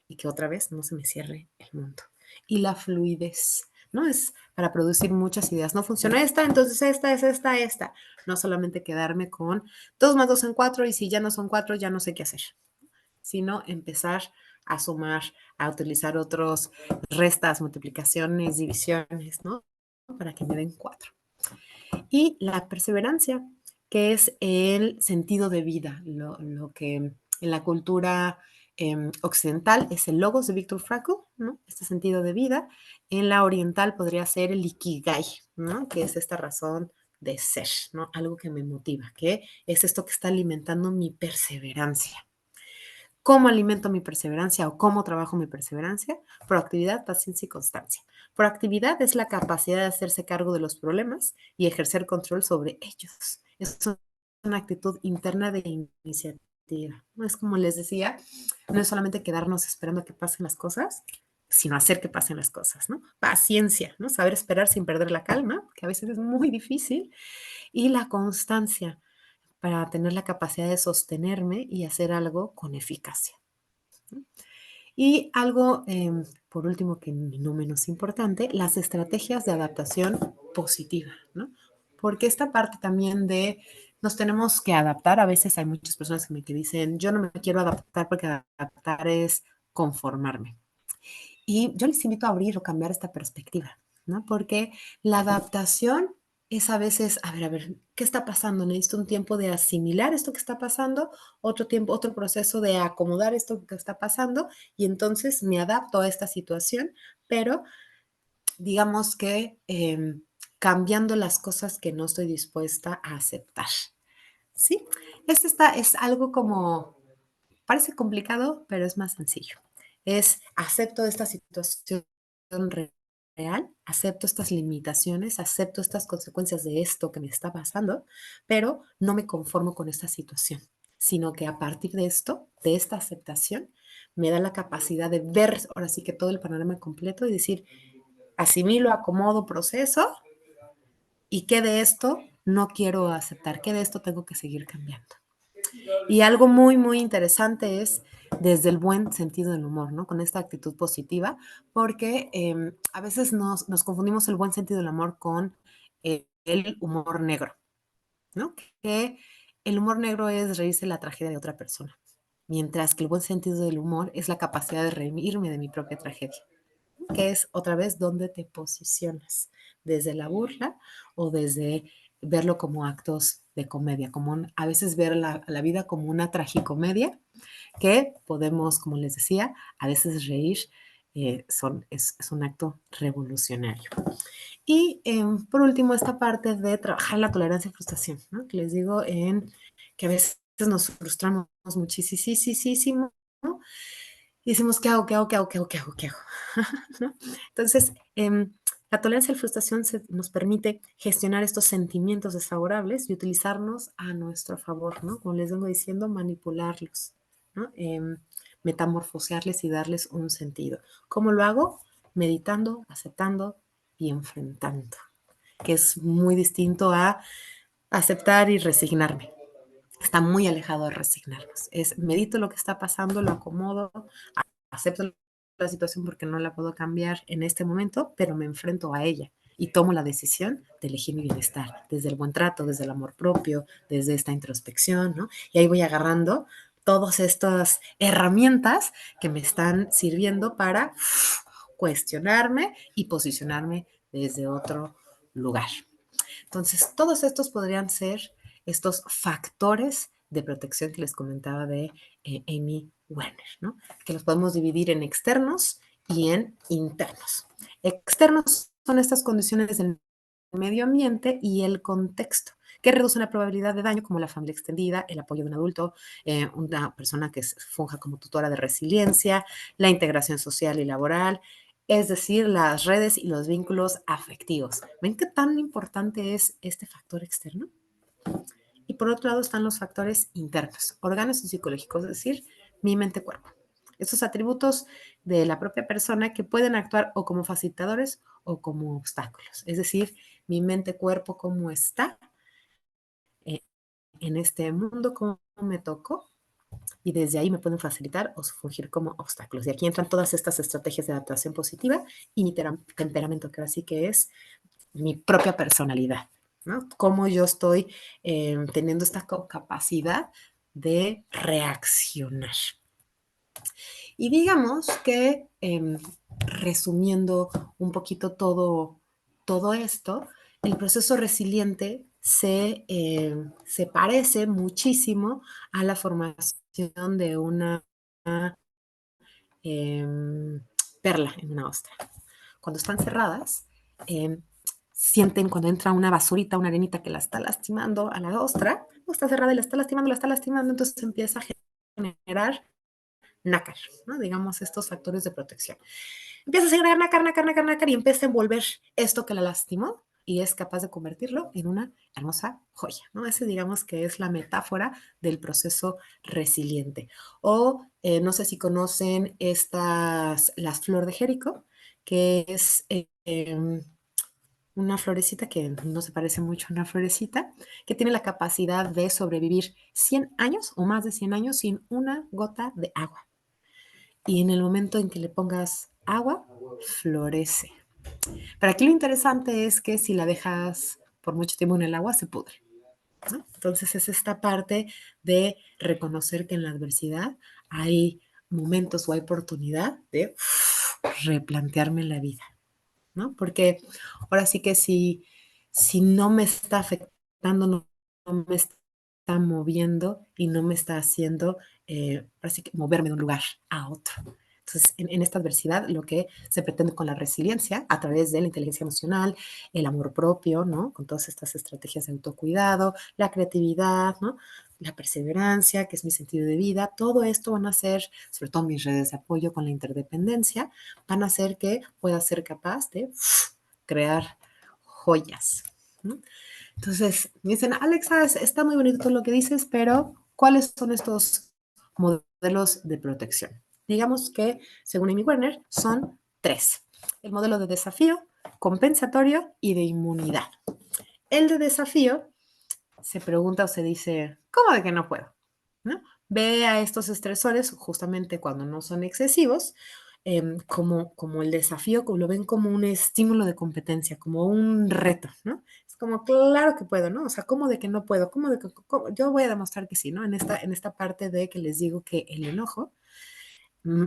y que otra vez no se me cierre el mundo. Y la fluidez, ¿no? Es para producir muchas ideas. No funciona esta, entonces esta es esta, esta. No solamente quedarme con 2 más 2 son 4 y si ya no son 4 ya no sé qué hacer, sino empezar a sumar, a utilizar otros restas, multiplicaciones, divisiones, ¿no? Para que me den 4. Y la perseverancia, que es el sentido de vida, lo que en la cultura occidental es el logos de Víctor Frankl, ¿no? Este sentido de vida. En la oriental podría ser el ikigai, ¿no? Que es esta razón de ser, ¿no? Algo que me motiva, que es esto que está alimentando mi perseverancia. ¿Cómo alimento mi perseverancia o cómo trabajo mi perseverancia? Proactividad, paciencia y constancia. Proactividad es la capacidad de hacerse cargo de los problemas y ejercer control sobre ellos. Es una actitud interna de iniciativa. No es como les decía, no es solamente quedarnos esperando a que pasen las cosas, sino hacer que pasen las cosas, ¿no? Paciencia, ¿no? Saber esperar sin perder la calma, que a veces es muy difícil, y la constancia para tener la capacidad de sostenerme y hacer algo con eficacia. Y algo, por último, que no menos importante, las estrategias de adaptación positiva, ¿no? Porque esta parte también de nos tenemos que adaptar, a veces hay muchas personas que dicen, yo no me quiero adaptar porque adaptar es conformarme. Y yo les invito a abrir o cambiar esta perspectiva, ¿no? Porque la adaptación es a veces, a ver, ¿qué está pasando? Necesito un tiempo de asimilar esto que está pasando, otro tiempo, otro proceso de acomodar esto que está pasando y entonces me adapto a esta situación, pero digamos que cambiando las cosas que no estoy dispuesta a aceptar, ¿sí? Es algo como parece complicado, pero es más sencillo. Es acepto esta situación real, acepto estas limitaciones, acepto estas consecuencias de esto que me está pasando, pero no me conformo con esta situación, sino que a partir de esto, de esta aceptación, me da la capacidad de ver ahora sí que todo el panorama completo y decir, asimilo, acomodo, proceso y qué de esto no quiero aceptar, qué de esto tengo que seguir cambiando. Y algo muy, muy interesante es desde el buen sentido del humor, ¿no? Con esta actitud positiva, porque a veces nos confundimos el buen sentido del humor con el humor negro, ¿no? Que el humor negro es reírse de la tragedia de otra persona, mientras que el buen sentido del humor es la capacidad de reírme de mi propia tragedia, que es otra vez donde te posicionas, desde la burla o desde verlo como actos de comedia, a veces ver la vida como una tragicomedia que podemos, como les decía, a veces reír es un acto revolucionario. Y por último, esta parte de trabajar la tolerancia y frustración, ¿no? Que les digo que a veces nos frustramos muchísimo, ¿no? y decimos, ¿qué hago? ¿Qué hago? ¿Qué hago? ¿Qué hago? ¿Qué hago? ¿Qué hago? ¿No? Entonces, la tolerancia a la frustración nos permite gestionar estos sentimientos desfavorables y utilizarnos a nuestro favor, ¿no? Como les vengo diciendo, manipularlos, ¿no? Metamorfosearles y darles un sentido. ¿Cómo lo hago? Meditando, aceptando y enfrentando, que es muy distinto a aceptar y resignarme. Está muy alejado de resignarnos. Es medito lo que está pasando, lo acomodo, acepto la situación porque no la puedo cambiar en este momento, pero me enfrento a ella y tomo la decisión de elegir mi bienestar, desde el buen trato, desde el amor propio, desde esta introspección, ¿no? Y ahí voy agarrando todas estas herramientas que me están sirviendo para cuestionarme y posicionarme desde otro lugar. Entonces, todos estos podrían ser estos factores de protección que les comentaba de Amy Werner, ¿no? Que los podemos dividir en externos y en internos. Externos son estas condiciones del medio ambiente y el contexto, que reducen la probabilidad de daño, como la familia extendida, el apoyo de un adulto, una persona que funja como tutora de resiliencia, la integración social y laboral, es decir, las redes y los vínculos afectivos. ¿Ven qué tan importante es este factor externo? Y por otro lado están los factores internos, órganos psicológicos, es decir, mi mente-cuerpo. Estos atributos de la propia persona que pueden actuar o como facilitadores o como obstáculos. Es decir, mi mente-cuerpo, cómo está eh, en este mundo, cómo me tocó, y desde ahí me pueden facilitar o fungir como obstáculos. Y aquí entran todas estas estrategias de adaptación positiva y mi temperamento, que así que es mi propia personalidad, ¿no? Cómo yo estoy teniendo esta capacidad de reaccionar. Y digamos que, resumiendo un poquito todo esto, el proceso resiliente se parece muchísimo a la formación de una eh, perla en una ostra. Cuando están cerradas, sienten cuando entra una basurita, una arenita que la está lastimando a la ostra, no está cerrada y la está lastimando, entonces empieza a generar nácar, ¿no? Digamos, estos factores de protección. Empieza a generar nácar, nácar, nácar, nácar y empieza a envolver esto que la lastimó y es capaz de convertirlo en una hermosa joya, ¿no? Ese digamos que es la metáfora del proceso resiliente. O no sé si conocen las flor de Jerico, que es una florecita que no se parece mucho a una florecita, que tiene la capacidad de sobrevivir 100 años o más de 100 años sin una gota de agua. Y en el momento en que le pongas agua, florece. Pero aquí lo interesante es que si la dejas por mucho tiempo en el agua, se pudre, ¿no? Entonces es esta parte de reconocer que en la adversidad hay momentos o hay oportunidad de replantearme la vida, ¿no? Porque ahora sí que si no me está afectando, no me está moviendo y no me está haciendo, ahora sí que moverme de un lugar a otro. Entonces, en esta adversidad, lo que se pretende con la resiliencia, a través de la inteligencia emocional, el amor propio, ¿no? Con todas estas estrategias de autocuidado, la creatividad, ¿no? La perseverancia, que es mi sentido de vida, todo esto van a ser, sobre todo mis redes de apoyo con la interdependencia, van a hacer que pueda ser capaz de crear joyas, ¿no? Entonces, me dicen, Alexa, está muy bonito todo lo que dices, pero ¿cuáles son estos modelos de protección? Digamos que, según Amy Werner, son tres. El modelo de desafío, compensatorio y de inmunidad. El de desafío se pregunta o se dice, ¿cómo de que no puedo? ¿No? Ve a estos estresores, justamente cuando no son excesivos, como el desafío, lo ven como un estímulo de competencia, como un reto, ¿no? Es como, claro que puedo, ¿no? O sea, ¿cómo de que no puedo? ¿Cómo de que yo voy a demostrar que sí, ¿no? En esta parte de que les digo que el enojo,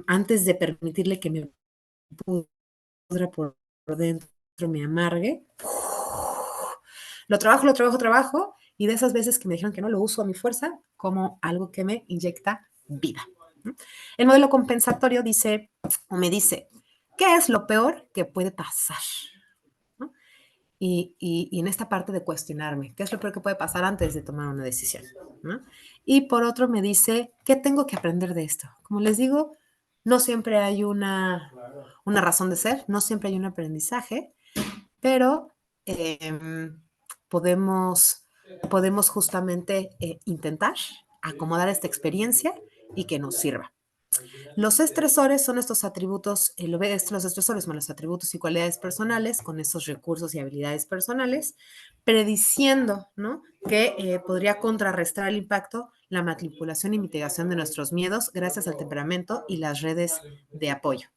antes de permitirle que me pudra por dentro, me amargue, lo trabajo, lo trabajo, trabajo, y de esas veces que me dijeron que no, lo uso a mi fuerza como algo que me inyecta vida. El modelo compensatorio dice, o me dice, ¿qué es lo peor que puede pasar? ¿No? Y en esta parte de cuestionarme, ¿qué es lo peor que puede pasar antes de tomar una decisión? ¿No? Y por otro me dice, ¿qué tengo que aprender de esto? Como les digo, No siempre hay una razón de ser, no siempre hay un aprendizaje, pero podemos, podemos justamente intentar acomodar esta experiencia y que nos sirva. Los estresores son estos atributos, los estresores son los atributos y cualidades personales con estos recursos y habilidades personales, prediciendo, ¿no?, que podría contrarrestar el impacto, la manipulación y mitigación de nuestros miedos gracias al temperamento y las redes de apoyo.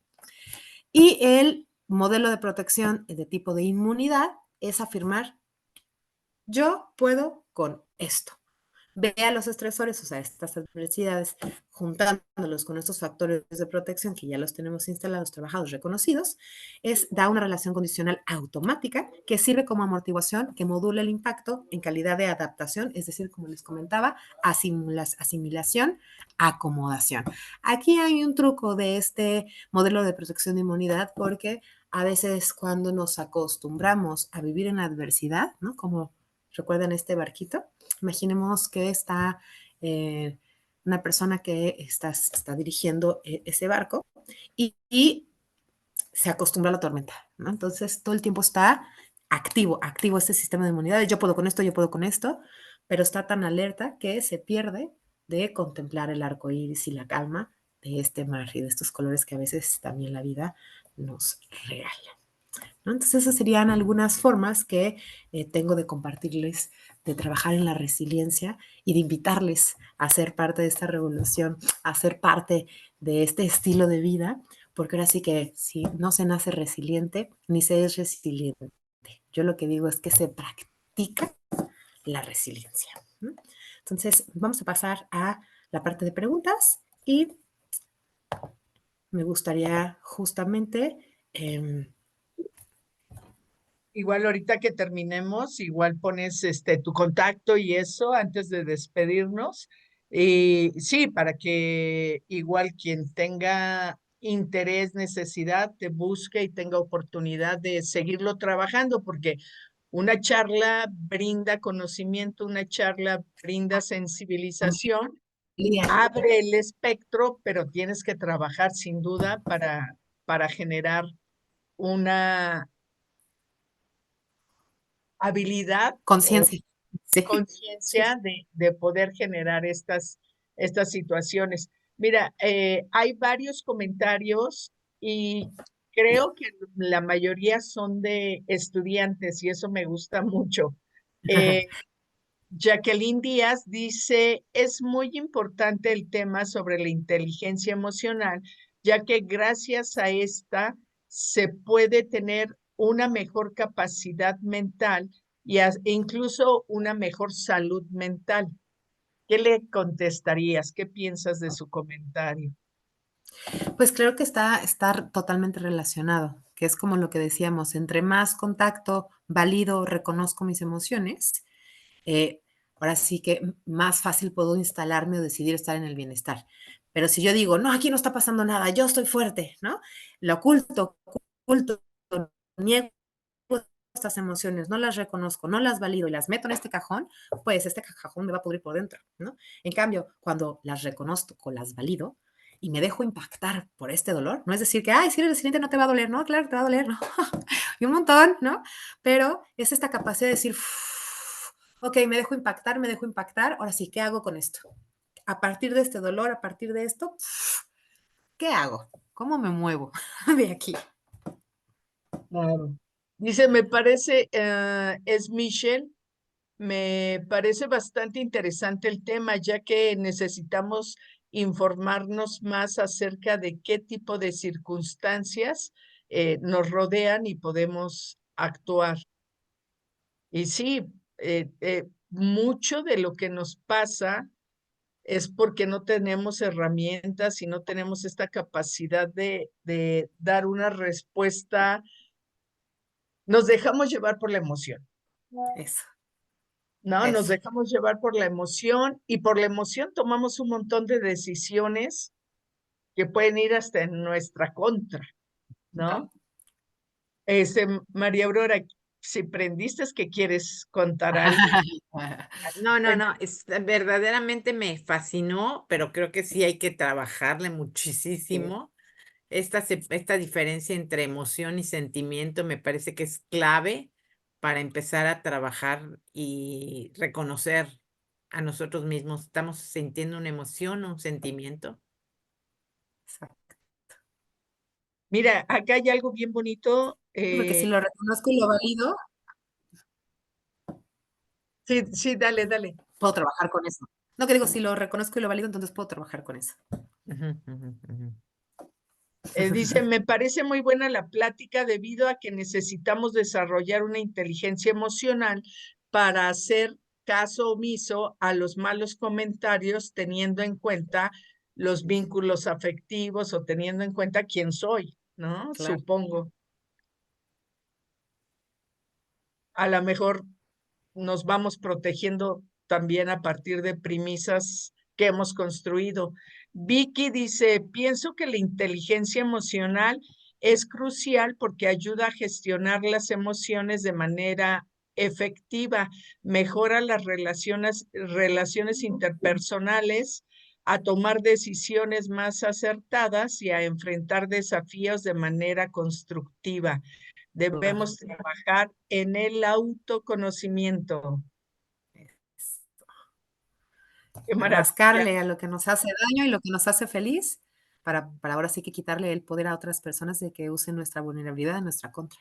Y el modelo de protección de tipo de inmunidad es afirmar, yo puedo con esto. Vea los estresores, o sea, estas adversidades, juntándolos con estos factores de protección que ya los tenemos instalados, trabajados, reconocidos, da una relación condicional automática que sirve como amortiguación, que modula el impacto en calidad de adaptación, es decir, como les comentaba, asimilación, acomodación. Aquí hay un truco de este modelo de protección de inmunidad porque a veces cuando nos acostumbramos a vivir en adversidad, ¿no? Como recuerdan este barquito, imaginemos que está una persona que está dirigiendo ese barco y se acostumbra a la tormenta, ¿no? Entonces todo el tiempo está activo este sistema de inmunidad. Yo puedo con esto, yo puedo con esto, pero está tan alerta que se pierde de contemplar el arco iris y la calma de este mar y de estos colores que a veces también la vida nos regala, ¿no? Entonces, esas serían algunas formas que tengo de compartirles, de trabajar en la resiliencia y de invitarles a ser parte de esta revolución, a ser parte de este estilo de vida, porque ahora sí que si no se nace resiliente, ni se es resiliente. Yo lo que digo es que se practica la resiliencia, ¿no? Entonces, vamos a pasar a la parte de preguntas y me gustaría justamente Igual ahorita que terminemos, igual pones tu contacto y eso antes de despedirnos. Y sí, para que igual quien tenga interés, necesidad, te busque y tenga oportunidad de seguirlo trabajando, porque una charla brinda conocimiento, una charla brinda sensibilización, abre el espectro, pero tienes que trabajar sin duda para generar una habilidad o conciencia. Sí. conciencia de poder generar estas situaciones. Mira, hay varios comentarios y creo que la mayoría son de estudiantes y eso me gusta mucho. Eh, Jacqueline Díaz dice, es muy importante el tema sobre la inteligencia emocional, ya que gracias a esta se puede tener una mejor capacidad mental e incluso una mejor salud mental. ¿Qué le contestarías? ¿Qué piensas de su comentario? Pues creo que está totalmente relacionado, que es como lo que decíamos, entre más contacto, valido, reconozco mis emociones, eh, ahora sí que más fácil puedo instalarme o decidir estar en el bienestar. Pero si yo digo, no, aquí no está pasando nada, yo estoy fuerte, ¿no? Lo oculto, niego estas emociones, no las reconozco, no las valido y las meto en este cajón, pues este cajón me va a pudrir por dentro, ¿no? En cambio, cuando las reconozco, las valido y me dejo impactar por este dolor, no es decir que, ay, si eres resiliente no te va a doler, no, claro que te va a doler, ¿no? Y un montón, ¿no? Pero es esta capacidad de decir, ok, me dejo impactar, ahora sí, ¿qué hago con esto? A partir de este dolor, a partir de esto, ¿qué hago? ¿Cómo me muevo de aquí? Claro. Dice, me parece, es Michelle. Me parece bastante interesante el tema, ya que necesitamos informarnos más acerca de qué tipo de circunstancias nos rodean y podemos actuar. Y sí, mucho de lo que nos pasa es porque no tenemos herramientas y no tenemos esta capacidad de dar una respuesta. Nos dejamos llevar por la emoción. Eso, ¿No? Nos eso. dejamos llevar por la emoción y por la emoción tomamos un montón de decisiones que pueden ir hasta en nuestra contra, ¿no? María Aurora, si prendiste es que quieres contar algo. No, no, Bueno, no, verdaderamente me fascinó, pero creo que sí hay que trabajarle muchísimo. esta diferencia entre emoción y sentimiento me parece que es clave para empezar a trabajar y reconocer a nosotros mismos. ¿Estamos sintiendo una emoción o un sentimiento? Exacto. Mira, acá hay algo bien bonito. Porque si lo reconozco y lo valido, Sí, sí, dale, dale. puedo trabajar con eso. No, que digo, si lo reconozco y lo valido, entonces puedo trabajar con eso. Ujú, ujú, ujú. Dice, me parece muy buena la plática debido a que necesitamos desarrollar una inteligencia emocional para hacer caso omiso a los malos comentarios, teniendo en cuenta los vínculos afectivos o teniendo en cuenta quién soy, ¿no? Claro. Supongo. A lo mejor nos vamos protegiendo también a partir de premisas que hemos construido. Vicky dice, pienso que la inteligencia emocional es crucial porque ayuda a gestionar las emociones de manera efectiva, mejora las relaciones interpersonales, a tomar decisiones más acertadas y a enfrentar desafíos de manera constructiva. Claro. Debemos trabajar en el autoconocimiento. Qué maravilla. Rascarle a lo que nos hace daño y lo que nos hace feliz, para ahora sí que quitarle el poder a otras personas de que usen nuestra vulnerabilidad en nuestra contra.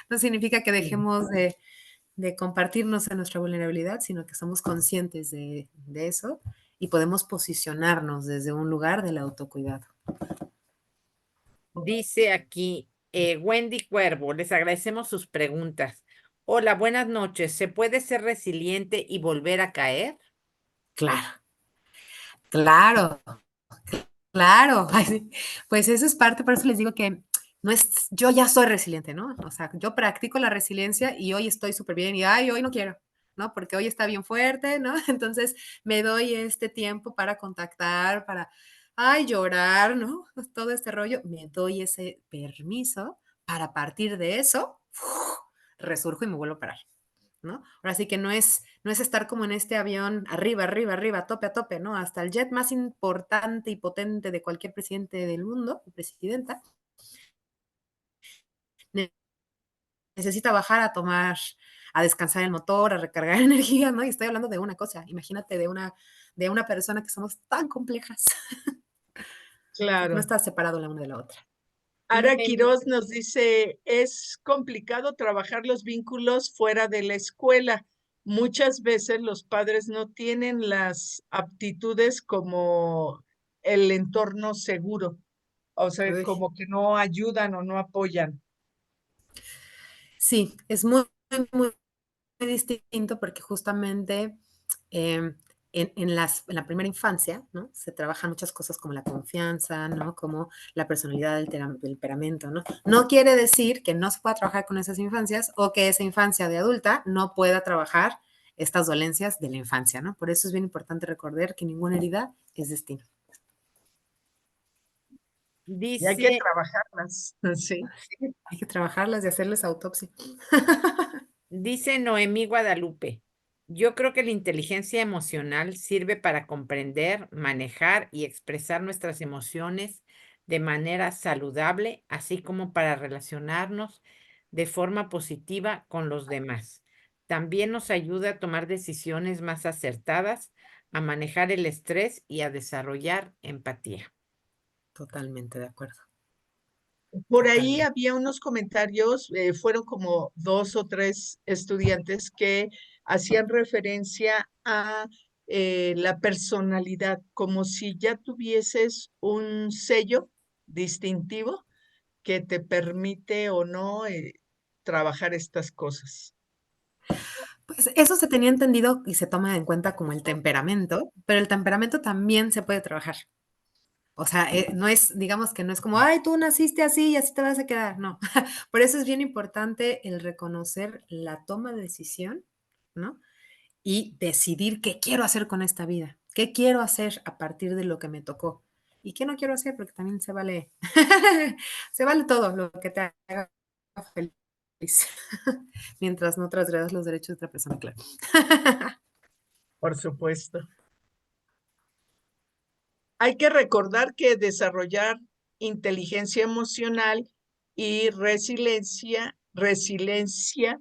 No significa que dejemos de compartirnos en nuestra vulnerabilidad, sino que somos conscientes de eso y podemos posicionarnos desde un lugar del autocuidado. Dice aquí Wendy Cuervo, les agradecemos sus preguntas. Hola, buenas noches. ¿Se puede ser resiliente y volver a caer? Claro, claro. Claro, ay, sí. Pues eso es parte, por eso les digo que no es, yo ya soy resiliente, ¿no? O sea, yo practico la resiliencia y hoy estoy súper bien y, ay, hoy no quiero, ¿no? Porque hoy está bien fuerte, ¿no? Entonces me doy este tiempo para contactar, para, ay, llorar, ¿no? Todo este rollo, me doy ese permiso para a partir de eso, resurjo y me vuelvo a parar. ¿No? Ahora sí que no es estar como en este avión arriba, arriba, arriba, a tope, ¿no? Hasta el jet más importante y potente de cualquier presidente del mundo, o presidenta, necesita bajar a tomar, a descansar el motor, a recargar energía, ¿no? Y estoy hablando de una cosa, imagínate de una persona que somos tan complejas. No Claro. está separado la una de la otra. Ara Noemi, Quiroz nos dice, es complicado trabajar los vínculos fuera de la escuela. Muchas veces los padres no tienen las aptitudes como el entorno seguro, o sea, Uy. como que no ayudan o no apoyan. Sí, es muy, muy, muy distinto porque justamente eh, en la primera infancia, ¿no? Se trabajan muchas cosas como la confianza, ¿no? Como la personalidad, el temperamento, ¿no? No quiere decir que no se pueda trabajar con esas infancias o que esa infancia de adulta no pueda trabajar estas dolencias de la infancia, ¿no? Por eso es bien importante recordar que ninguna herida es destino. Y hay que dice, trabajarlas, sí. Hay que trabajarlas y hacerles autopsia. dice Noemí Guadalupe, yo creo que la inteligencia emocional sirve para comprender, manejar y expresar nuestras emociones de manera saludable, así como para relacionarnos de forma positiva con los demás. También nos ayuda a tomar decisiones más acertadas, a manejar el estrés y a desarrollar empatía. Totalmente de acuerdo. Por ahí Totalmente. había unos comentarios, fueron como 2 o 3 estudiantes que hacían referencia a la personalidad, como si ya tuvieses un sello distintivo que te permite o no trabajar estas cosas. Pues eso se tenía entendido y se toma en cuenta como el temperamento, pero el temperamento también se puede trabajar. O sea, no es, digamos que no es como, ay, tú naciste así y así te vas a quedar. No. Por eso es bien importante el reconocer la toma de decisión, ¿no? Y decidir qué quiero hacer con esta vida, qué quiero hacer a partir de lo que me tocó y qué no quiero hacer, porque también se vale, se vale todo lo que te haga feliz, mientras no transgredas los derechos de otra persona, claro. Por supuesto. Hay que recordar que desarrollar inteligencia emocional y resiliencia. Resiliencia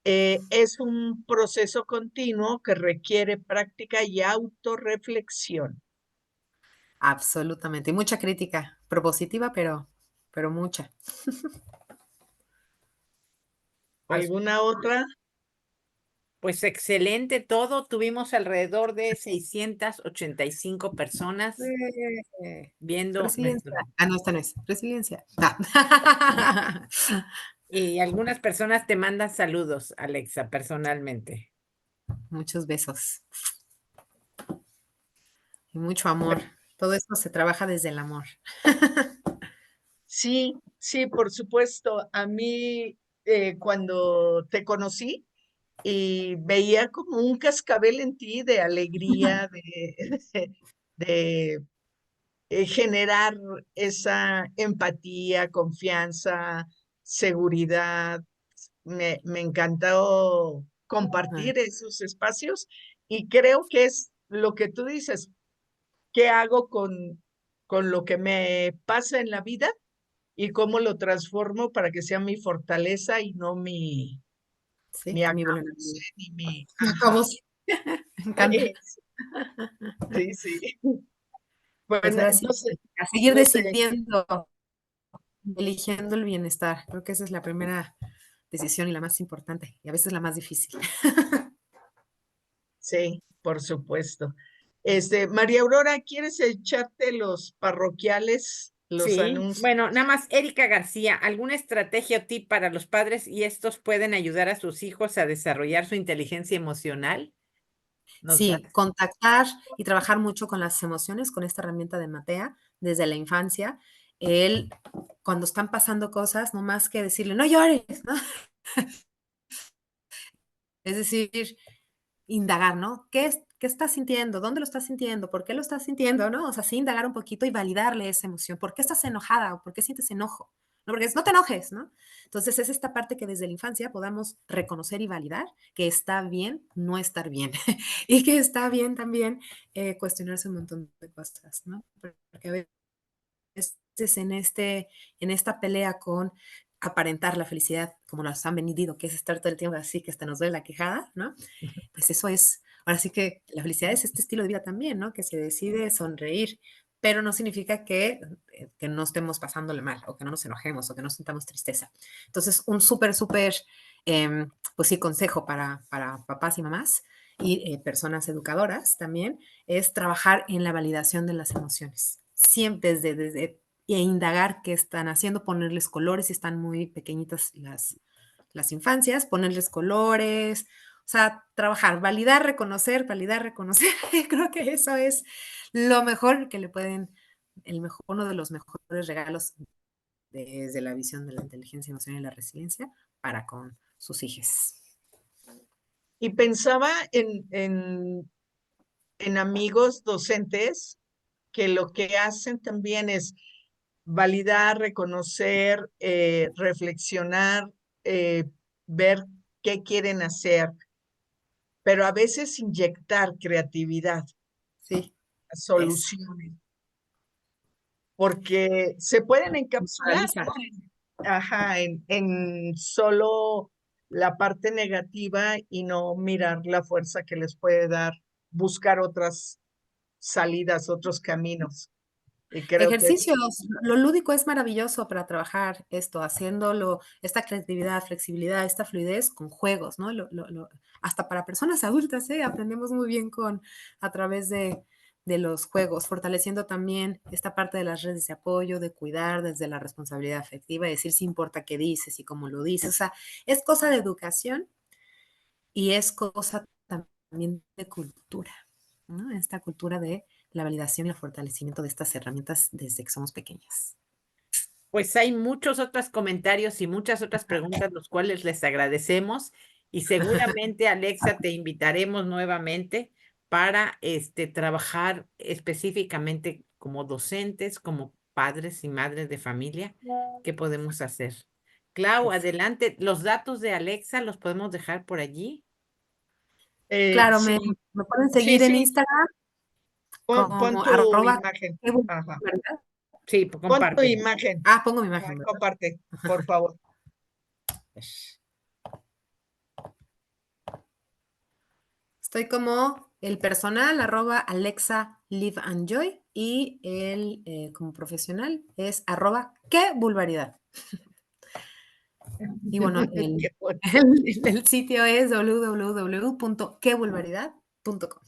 es un proceso continuo que requiere práctica y autorreflexión. Absolutamente. Y mucha crítica, propositiva, pero mucha. Pues, ¿Alguna otra? pues excelente todo. Tuvimos alrededor de 685 personas viendo Resiliencia. nuestro. Ah, no, esta no es. Resiliencia. Ah. Y algunas personas te mandan saludos, Alexa, personalmente. Muchos besos y mucho amor. Todo esto se trabaja desde el amor. Sí, sí, por supuesto. A mí, cuando te conocí y veía como un cascabel en ti de alegría, de, generar esa empatía, confianza, seguridad. Me encantó Ah, compartir esos espacios y creo que es lo que tú dices, ¿qué hago con lo que me pasa en la vida y cómo lo transformo para que sea mi fortaleza y no sí, mi mi acabose, vulnerabilidad. ni mi... Acabo, Ajá. sí. Me encanta. Sí, sí. Pues Bueno, ahora sí, entonces, a seguir no sé, decidiendo, eligiendo el bienestar. Creo que esa es la primera decisión y la más importante, y a veces la más difícil. sí, por supuesto. María Aurora, ¿quieres echarte los parroquiales, los Sí, anuncios? bueno, nada más, Erika García, ¿alguna estrategia o tip para los padres y estos pueden ayudar a sus hijos a desarrollar su inteligencia emocional? Nos das. Sí, contactar y trabajar mucho con las emociones, con esta herramienta de Matea, desde la infancia. Él, cuando están pasando cosas, no más que decirle, no llores, ¿no? Es decir, indagar, ¿no? ¿Qué estás sintiendo? ¿Dónde lo estás sintiendo? ¿Por qué lo estás sintiendo? ¿No? O sea, sí, indagar un poquito y validarle esa emoción. ¿Por qué estás enojada o por qué sientes enojo? No, porque no te enojes, ¿no? Entonces, es esta parte que desde la infancia podamos reconocer y validar que está bien no estar bien y que está bien también cuestionarse un montón de cosas, ¿no? Porque a veces en esta pelea con aparentar la felicidad, como nos han vendido, que es estar todo el tiempo así, que hasta nos duele la quejada, ¿no? Pues eso es, ahora sí que la felicidad es este estilo de vida también, ¿no? Que se decide sonreír, pero no significa que no estemos pasándole mal, o que no nos enojemos, o que no sintamos tristeza. Entonces, un súper, pues sí, consejo para papás y mamás y personas educadoras también, es trabajar en la validación de las emociones. Siempre desde e indagar qué están haciendo, ponerles colores si están muy pequeñitas las infancias, ponerles colores, o sea, trabajar, validar, reconocer. Creo que eso es lo mejor que le pueden, uno de los mejores regalos desde la visión de la inteligencia emocional y la resiliencia para con sus hijos. Y pensaba en amigos docentes que lo que hacen también es validar, reconocer, reflexionar, eh, ver qué quieren hacer, pero a veces inyectar creatividad, Sí, es. soluciones, porque se pueden encapsular, Paraliza. ¿no? Ajá, en solo la parte negativa y no mirar la fuerza que les puede dar, buscar otras salidas, otros caminos. Y creo que es, Ejercicios, lo lúdico es maravilloso para trabajar esto, haciéndolo, esta creatividad, flexibilidad, esta fluidez con juegos, ¿no? Hasta para personas adultas, ¿eh? Aprendemos muy bien a través de los juegos, fortaleciendo también esta parte de las redes de apoyo, de cuidar desde la responsabilidad afectiva, decir si importa qué dices y cómo lo dices. O sea, es cosa de educación y es cosa también de cultura, ¿no? Esta cultura de la validación y el fortalecimiento de estas herramientas desde que somos pequeñas. Pues hay muchos otros comentarios y muchas otras preguntas, los cuales les agradecemos y seguramente, Alexa, te invitaremos nuevamente para trabajar específicamente como docentes, como padres y madres de familia, ¿qué podemos hacer? Clau, adelante. Los datos de Alexa los podemos dejar por allí. Claro, sí, me pueden sí, seguir en sí, Instagram pon como tu arroba, imagen. Ajá. ¿verdad? Sí, Pon tu comparte. imagen. Ah, pongo mi Ajá, imagen, ¿verdad? comparte, por favor. Estoy como el personal, @Alexa Live and Joy, y el como profesional es @qué vulgaridad. Y bueno, Qué bueno. el sitio es www.quevulgaridad.com.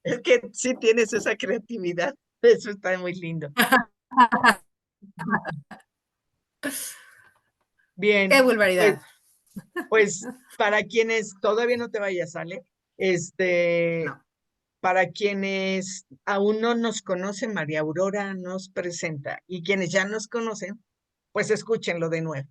Es que sí tienes esa creatividad. Eso está muy lindo. Bien, ¡Qué pues, vulgaridad! pues para quienes todavía no te vayas, ¿sale? No. Para quienes aún no nos conocen, María Aurora nos presenta. Y quienes ya nos conocen, pues escúchenlo de nuevo.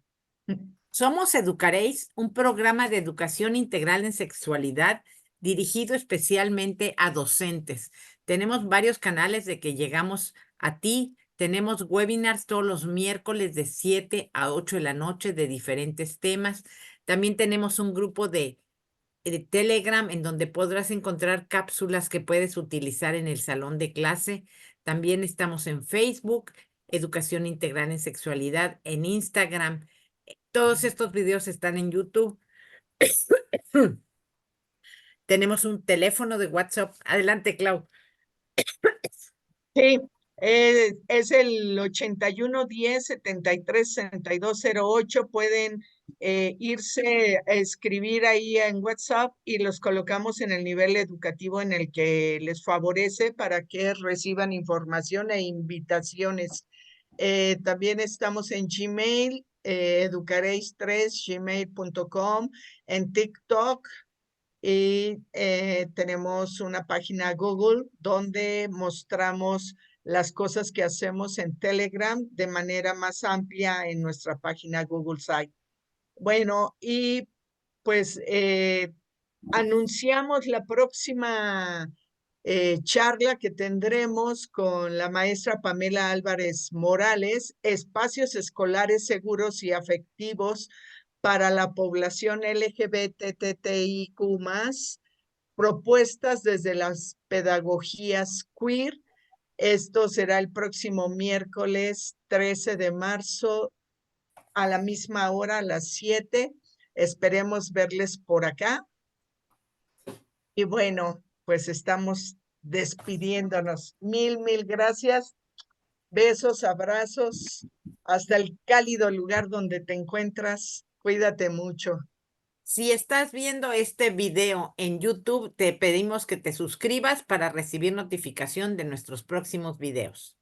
Somos Educaréis, un programa de educación integral en sexualidad dirigido especialmente a docentes. Tenemos varios canales de que llegamos a ti. Tenemos webinars todos los miércoles de 7 a 8 de la noche de diferentes temas. También tenemos un grupo de Telegram en donde podrás encontrar cápsulas que puedes utilizar en el salón de clase. También estamos en Facebook, Educación Integral en Sexualidad, en Instagram. Todos estos videos están en YouTube. Tenemos un teléfono de WhatsApp. Adelante, Clau. Sí, es el 8110-736208. Pueden irse a escribir ahí en WhatsApp y los colocamos en el nivel educativo en el que les favorece para que reciban información e invitaciones. También estamos en Gmail, educareis3gmail.com, en TikTok. Y tenemos una página Google donde mostramos las cosas que hacemos en Telegram de manera más amplia en nuestra página Google Site. Bueno, y pues anunciamos la próxima charla que tendremos con la maestra Pamela Álvarez Morales, espacios escolares seguros y afectivos para la población LGBTTIQ+, propuestas desde las pedagogías queer. Esto será el próximo miércoles 13 de marzo a la misma hora, a las 7. Esperemos verles por acá. Y bueno, pues estamos despidiéndonos. Mil gracias. Besos, abrazos. Hasta el cálido lugar donde te encuentras. Cuídate mucho. Si estás viendo este video en YouTube, te pedimos que te suscribas para recibir notificación de nuestros próximos videos.